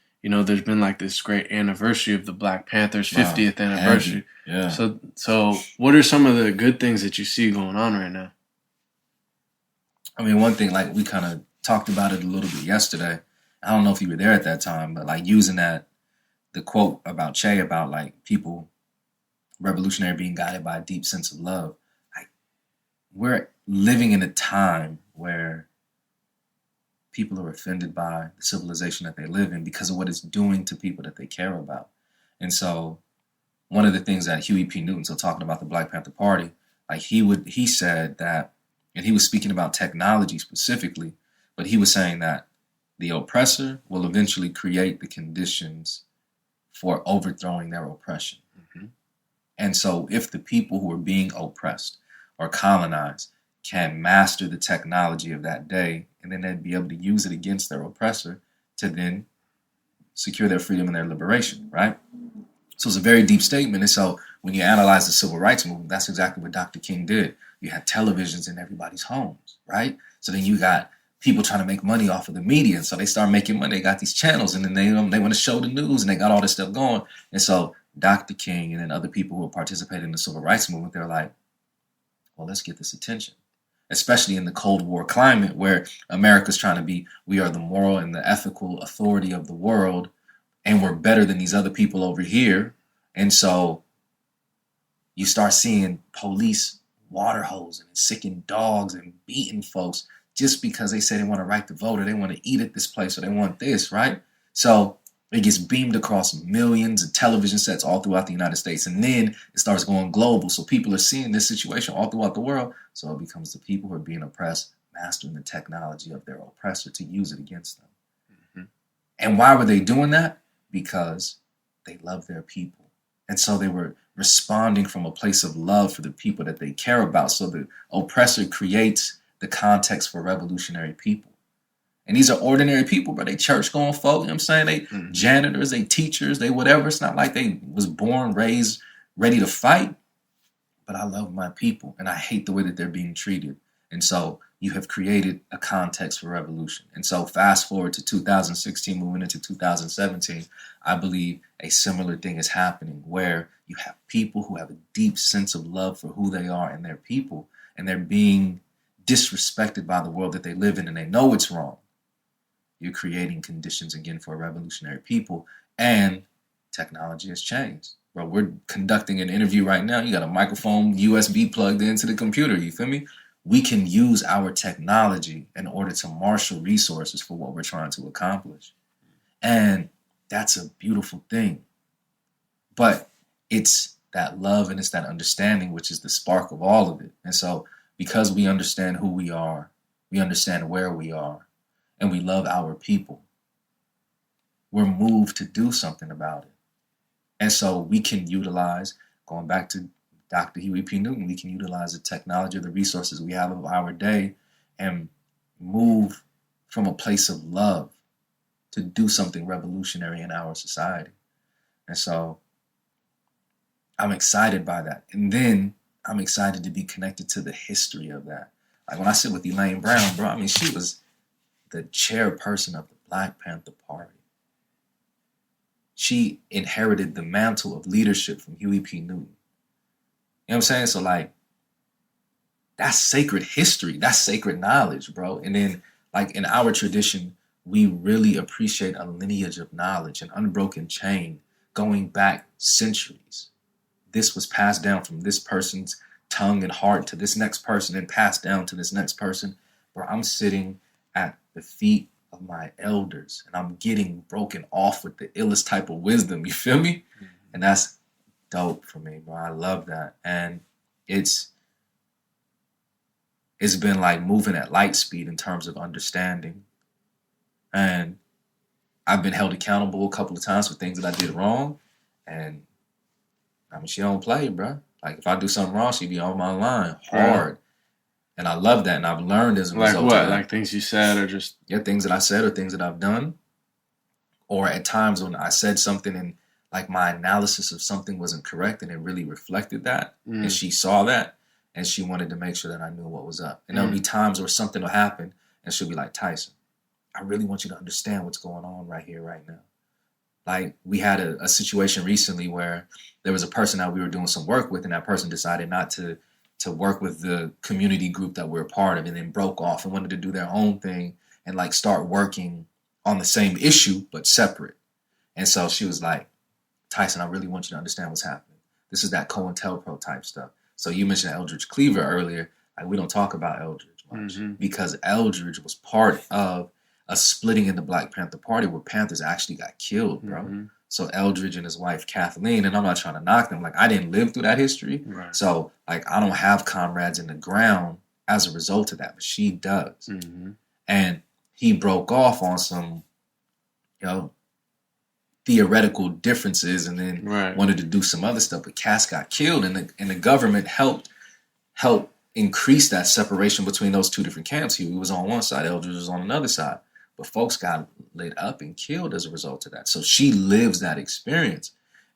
there's been like this great anniversary of the Black Panthers 50th anniversary. Yeah. So what are some of the good things that you see going on right now? I mean, one thing, like we kind of talked about it a little bit yesterday. I don't know if you were there at that time, but like using the quote about Che about like people, revolutionary being guided by a deep sense of love. Like we're living in a time where people are offended by the civilization that they live in because of what it's doing to people that they care about. And so one of the things that Huey P. Newton, so talking about the Black Panther Party, like he said that, and he was speaking about technology specifically, but he was saying that the oppressor will eventually create the conditions for overthrowing their oppression. Mm-hmm. And so if the people who are being oppressed or colonized can master the technology of that day, and then they'd be able to use it against their oppressor to then secure their freedom and their liberation, right? So it's a very deep statement. And so when you analyze the civil rights movement, that's exactly what Dr. King did. You had televisions in everybody's homes, right? So then you got people trying to make money off of the media. And so they start making money. They got these channels, and then they want to show the news, and they got all this stuff going. And so Dr. King and then other people who participated in the civil rights movement, they're like, well, let's get this attention. Especially in the Cold War climate where America's trying to be, we are the moral and the ethical authority of the world, and we're better than these other people over here. And so you start seeing police water hosing and sicking dogs and beating folks just because they say they want to right to vote, or they want to eat at this place, or they want this, right? So it gets beamed across millions of television sets all throughout the United States. And then it starts going global. So people are seeing this situation all throughout the world. So it becomes the people who are being oppressed, mastering the technology of their oppressor to use it against them. Mm-hmm. And why were they doing that? Because they love their people. And so they were responding from a place of love for the people that they care about. So the oppressor creates the context for revolutionary people. And these are ordinary people, but they church going folk, you know what I'm saying? They janitors, they teachers, they whatever. It's not like they was born, raised, ready to fight. But I love my people, and I hate the way that they're being treated. And so you have created a context for revolution. And so fast forward to 2016, moving into 2017, I believe a similar thing is happening where you have people who have a deep sense of love for who they are and their people, and they're being disrespected by the world that they live in, and they know it's wrong. You're creating conditions again for revolutionary people, and technology has changed. Bro, we're conducting an interview right now. You got a microphone USB plugged into the computer. You feel me? We can use our technology in order to marshal resources for what we're trying to accomplish. And that's a beautiful thing. But it's that love and it's that understanding, which is the spark of all of it. And so because we understand who we are, we understand where we are, and we love our people, we're moved to do something about it. And so we can utilize, going back to Dr. Huey P. Newton, we can utilize the technology, the resources we have of our day, and move from a place of love to do something revolutionary in our society. And so I'm excited by that. And then I'm excited to be connected to the history of that. Like when I sit with Elaine Brown, bro, I mean, she was the chairperson of the Black Panther Party. She inherited the mantle of leadership from Huey P. Newton. You know what I'm saying? So like, that's sacred history. That's sacred knowledge, bro. And then like in our tradition, we really appreciate a lineage of knowledge, an unbroken chain going back centuries. This was passed down from this person's tongue and heart to this next person and passed down to this next person. Where I'm sitting at the feet of my elders and I'm getting broken off with the illest type of wisdom. You feel me? Mm-hmm. And that's dope for me, bro. I love that. And it's been like moving at light speed in terms of understanding. And I've been held accountable a couple of times for things that I did wrong. And I mean, she don't play, bro. Like if I do something wrong, she be on my line hard. Right. And I love that. And I've learned as a result of that. Like what? Like things you said or just... Yeah, things that I said or things that I've done. Or at times when I said something and like my analysis of something wasn't correct, and it really reflected that. Mm. And she saw that, and she wanted to make sure that I knew what was up. And there'll be times where something will happen, and she'll be like, Tyson, I really want you to understand what's going on right here, right now. Like, we had a situation recently where there was a person that we were doing some work with, and that person decided not to work with the community group that we're a part of, and then broke off and wanted to do their own thing and like start working on the same issue but separate. And so she was like, Tyson, I really want you to understand what's happening. This is that COINTELPRO type stuff. So you mentioned Eldridge Cleaver earlier. Like, we don't talk about Eldridge much because Eldridge was part of a splitting in the Black Panther Party where Panthers actually got killed, bro. So Eldridge and his wife Kathleen, and I'm not trying to knock them. Like, I didn't live through that history. Right. So, like, I don't have comrades in the ground as a result of that, but she does. And he broke off on some, theoretical differences, and then wanted to do some other stuff. But Cass got killed, and the government helped increase that separation between those two different camps. He was on one side, Eldridge was on another side. But folks got laid up and killed as a result of that. So she lives that experience.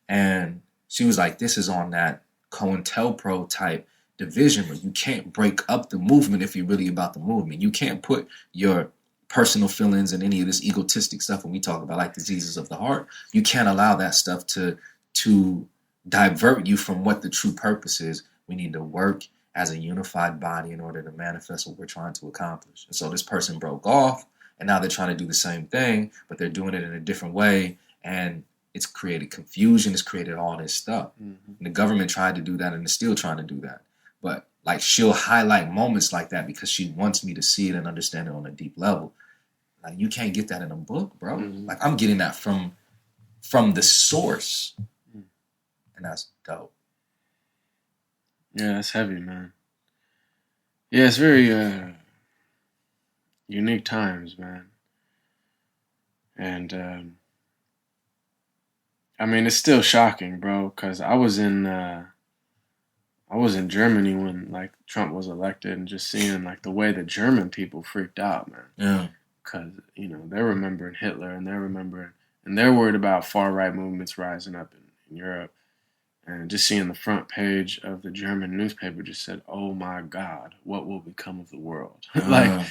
And she was like, this is on that COINTELPRO type division where you can't break up the movement if you're really about the movement. You can't put your personal feelings and any of this egotistic stuff when we talk about like diseases of the heart. You can't allow that stuff to divert you from what the true purpose is. We need to work as a unified body in order to manifest what we're trying to accomplish. And so this person broke off, and now they're trying to do the same thing, but they're doing it in a different way. And it's created confusion. It's created all this stuff. And the government tried to do that, and is still trying to do that. But like, she'll highlight moments like that because she wants me to see it and understand it on a deep level. Like, you can't get that in a book, bro. Like, I'm getting that from the source. And that's dope. Yeah, that's heavy, man. Yeah, it's very unique times, man. And I mean, it's still shocking, bro, because I was in Germany when like Trump was elected, and just seeing like the way the German people freaked out, man. Yeah. Because, they're remembering Hitler, and they're worried about far right movements rising up in Europe. And just seeing the front page of the German newspaper just said, oh my God, what will become of the world? Like,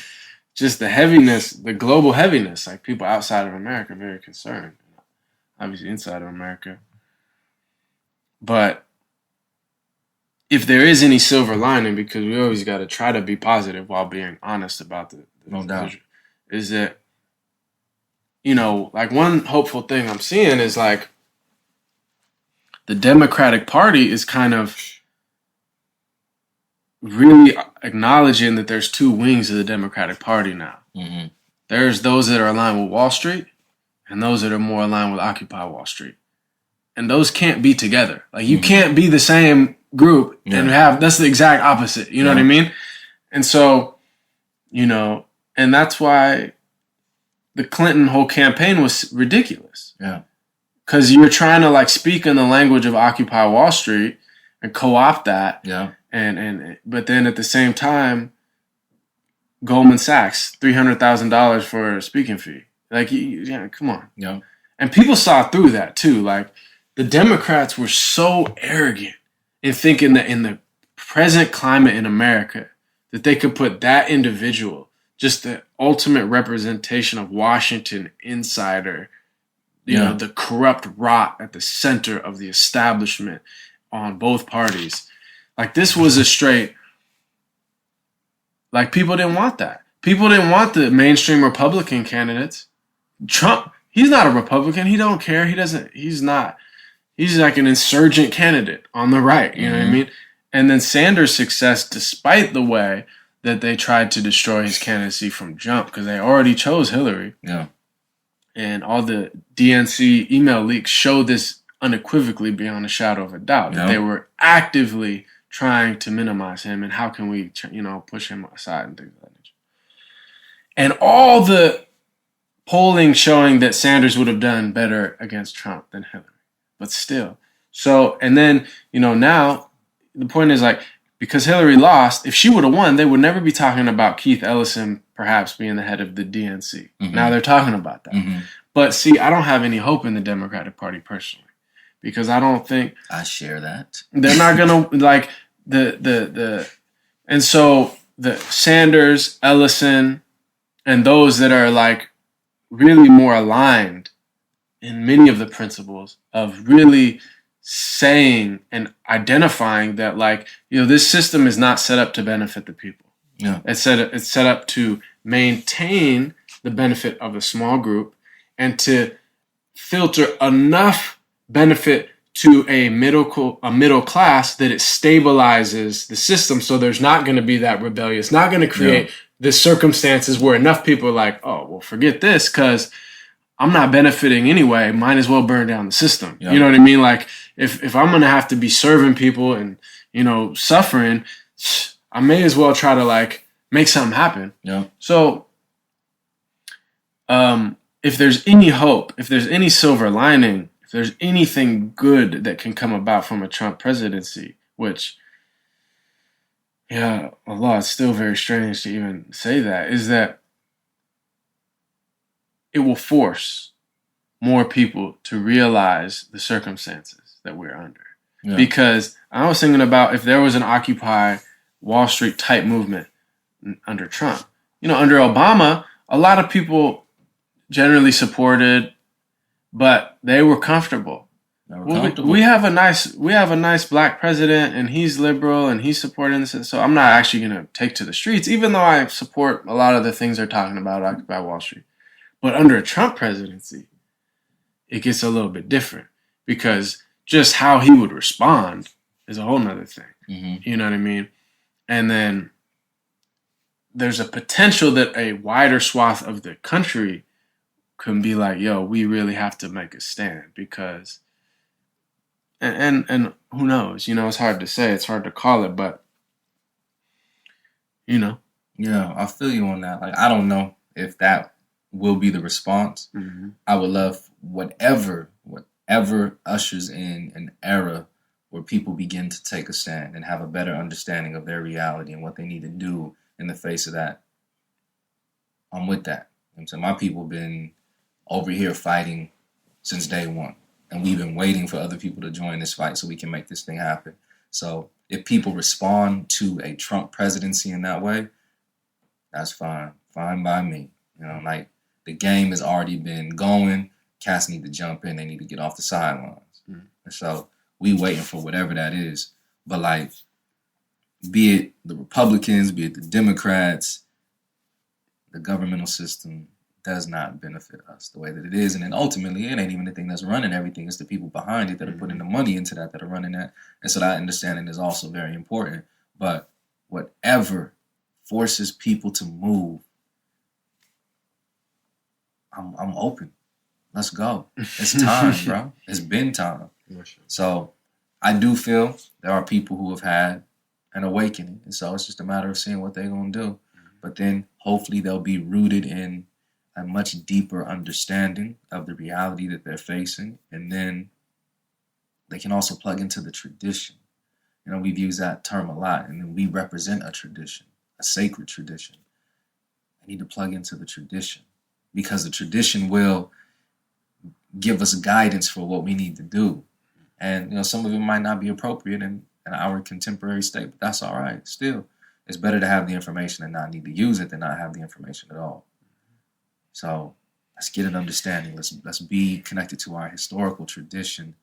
just the heaviness, the global heaviness. Like, people outside of America are very concerned. Obviously inside of America. But if there is any silver lining, because we always got to try to be positive while being honest about the no doubt, is that, like, one hopeful thing I'm seeing is like the Democratic Party is kind of really acknowledging that there's two wings of the Democratic Party now. There's those that are aligned with Wall Street, and those that are more aligned with Occupy Wall Street. And those can't be together. Like, you can't be the same group and that's the exact opposite. You know what I mean? And so, and that's why the Clinton whole campaign was ridiculous. Yeah. Because you're trying to like speak in the language of Occupy Wall Street and co-opt that. Yeah. But then at the same time, Goldman Sachs, $300,000 for a speaking fee. Like, come on. Yeah. And people saw through that too. Like, the Democrats were so arrogant in thinking that in the present climate in America, that they could put that individual, just the ultimate representation of Washington insider, the corrupt rot at the center of the establishment on both parties. Like, this was a straight, like, people didn't want that. People didn't want the mainstream Republican candidates. Trump, he's not a Republican. He don't care. He's like an insurgent candidate on the right. You know what I mean? And then Sanders' success, despite the way that they tried to destroy his candidacy from jump, because they already chose Hillary. Yeah. And all the DNC email leaks show this unequivocally beyond a shadow of a doubt. That they were actively trying to minimize him, and how can we, push him aside and things of that nature. And all the polling showing that Sanders would have done better against Trump than Hillary. But still. So, and then, now the point is, like, because Hillary lost, if she would have won, they would never be talking about Keith Ellison perhaps being the head of the DNC. Now they're talking about that. But see, I don't have any hope in the Democratic Party personally. because I don't think I share that. they're not gonna like and so the Sanders, Ellison, and those that are like really more aligned in many of the principles of really saying and identifying that, like, this system is not set up to benefit the people. Yeah. It's set up to maintain the benefit of a small group and to filter enough benefit to a middle class that it stabilizes the system, so there's not going to be that rebellion. It's not going to create the circumstances where enough people are like, oh, well, forget this because I'm not benefiting anyway. Might as well burn down the system. You know what I mean? Like, if I'm going to have to be serving people and, suffering, I may as well try to, like, make something happen. Yeah. So, if there's any hope, if there's any silver lining, if there's anything good that can come about from a Trump presidency, which, Allah, it's still very strange to even say that, is that it will force more people to realize the circumstances that we're under. Yeah. Because I was thinking about if there was an Occupy Wall Street type movement under Trump. Under Obama, a lot of people generally supported, but they were comfortable. We have a nice black president, and he's liberal, and he's supporting this. So I'm not actually going to take to the streets, even though I support a lot of the things they're talking about Occupy Wall Street. But under a Trump presidency, it gets a little bit different because just how he would respond is a whole nother thing. Mm-hmm. You know what I mean? And then there's a potential that a wider swath of the country can be like, yo, we really have to make a stand because, and who knows? It's hard to say. It's hard to call it, but, Yeah, I feel you on that. Like, I don't know if that will be the response. Mm-hmm. I would love whatever ushers in an era where people begin to take a stand and have a better understanding of their reality and what they need to do in the face of that. I'm with that. So my people have been over here fighting since day one, and we've been waiting for other people to join this fight so we can make this thing happen. So if people respond to a Trump presidency in that way, that's fine by me. Like, the game has already been going. Cats need to jump in. They need to get off the sidelines. Mm-hmm. And so we waiting for whatever that is. But, like, be it the Republicans, be it the Democrats, the governmental system does not benefit us the way that it is. And then ultimately, it ain't even the thing that's running everything. It's the people behind it that are putting the money into that are running that. And so that understanding is also very important. But whatever forces people to move, I'm open. Let's go. It's time, bro. It's been time. So I do feel there are people who have had an awakening. And so it's just a matter of seeing what they're going to do. But then hopefully they'll be rooted in a much deeper understanding of the reality that they're facing. And then they can also plug into the tradition. We've used that term a lot. And then we represent a tradition, a sacred tradition. I need to plug into the tradition, because the tradition will give us guidance for what we need to do. And, some of it might not be appropriate in our contemporary state, but that's all right. Still, it's better to have the information and not need to use it than not have the information at all. So let's get an understanding. Let's be connected to our historical tradition,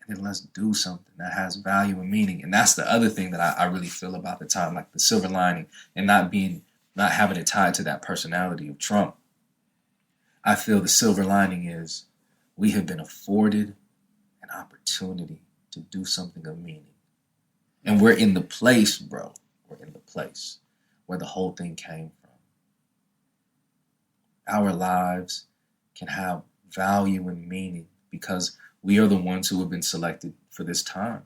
and then let's do something that has value and meaning. And that's the other thing that I really feel about the time, like the silver lining, and not having it tied to that personality of Trump. I feel the silver lining is we have been afforded an opportunity to do something of meaning. And we're in the place, bro. We're in the place where the whole thing came from. Our lives can have value and meaning because we are the ones who have been selected for this time.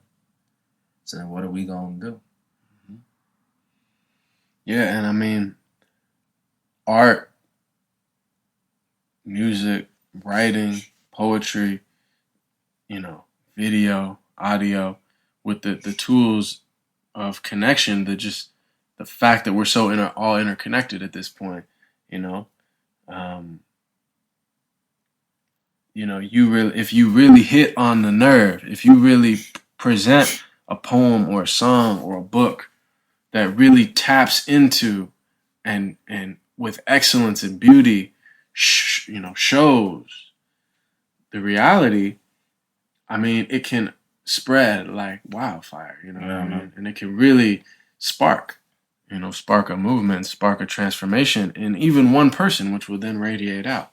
So then what are we going to do? Mm-hmm. Yeah, and I mean, art, music, writing, poetry, video, audio, with the tools of connection, the fact that we're so all interconnected at this point, if you really hit on the nerve, if you really present a poem or a song or a book that really taps into and with excellence and beauty, shows the reality. I mean, it can spread like wildfire, what I mean? And it can really spark a movement, spark a transformation in even one person, which will then radiate out.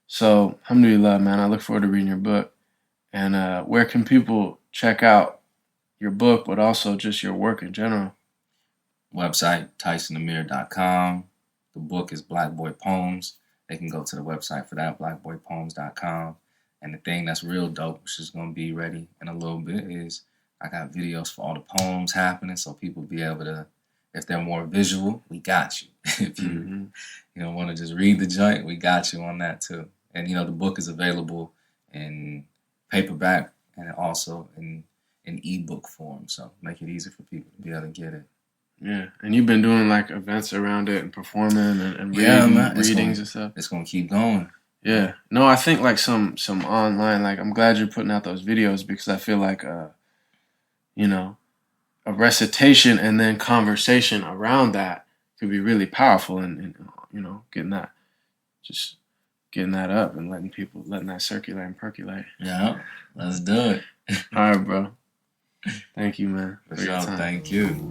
So, alhamdulillah, man, I look forward to reading your book. And where can people check out your book, but also just your work in general? Website, TysonAmir.com. The book is Black Boy Poems. They can go to the website for that, blackboypoems.com. And the thing that's real dope, which is going to be ready in a little bit, is I got videos for all the poems happening, so people be able to, if they're more visual, we got you. If you want to just read the joint, we got you on that too. And the book is available in paperback and also in ebook form, so make it easy for people to be able to get it. Yeah, and you've been doing like events around it and performing and readings and stuff. It's gonna keep going. Yeah, no, I think like some online. Like, I'm glad you're putting out those videos because I feel like a recitation and then conversation around that could be really powerful and getting that up and letting that circulate and percolate. Yeah, let's do it. All right, bro. Thank you, man. For sure. Thank you.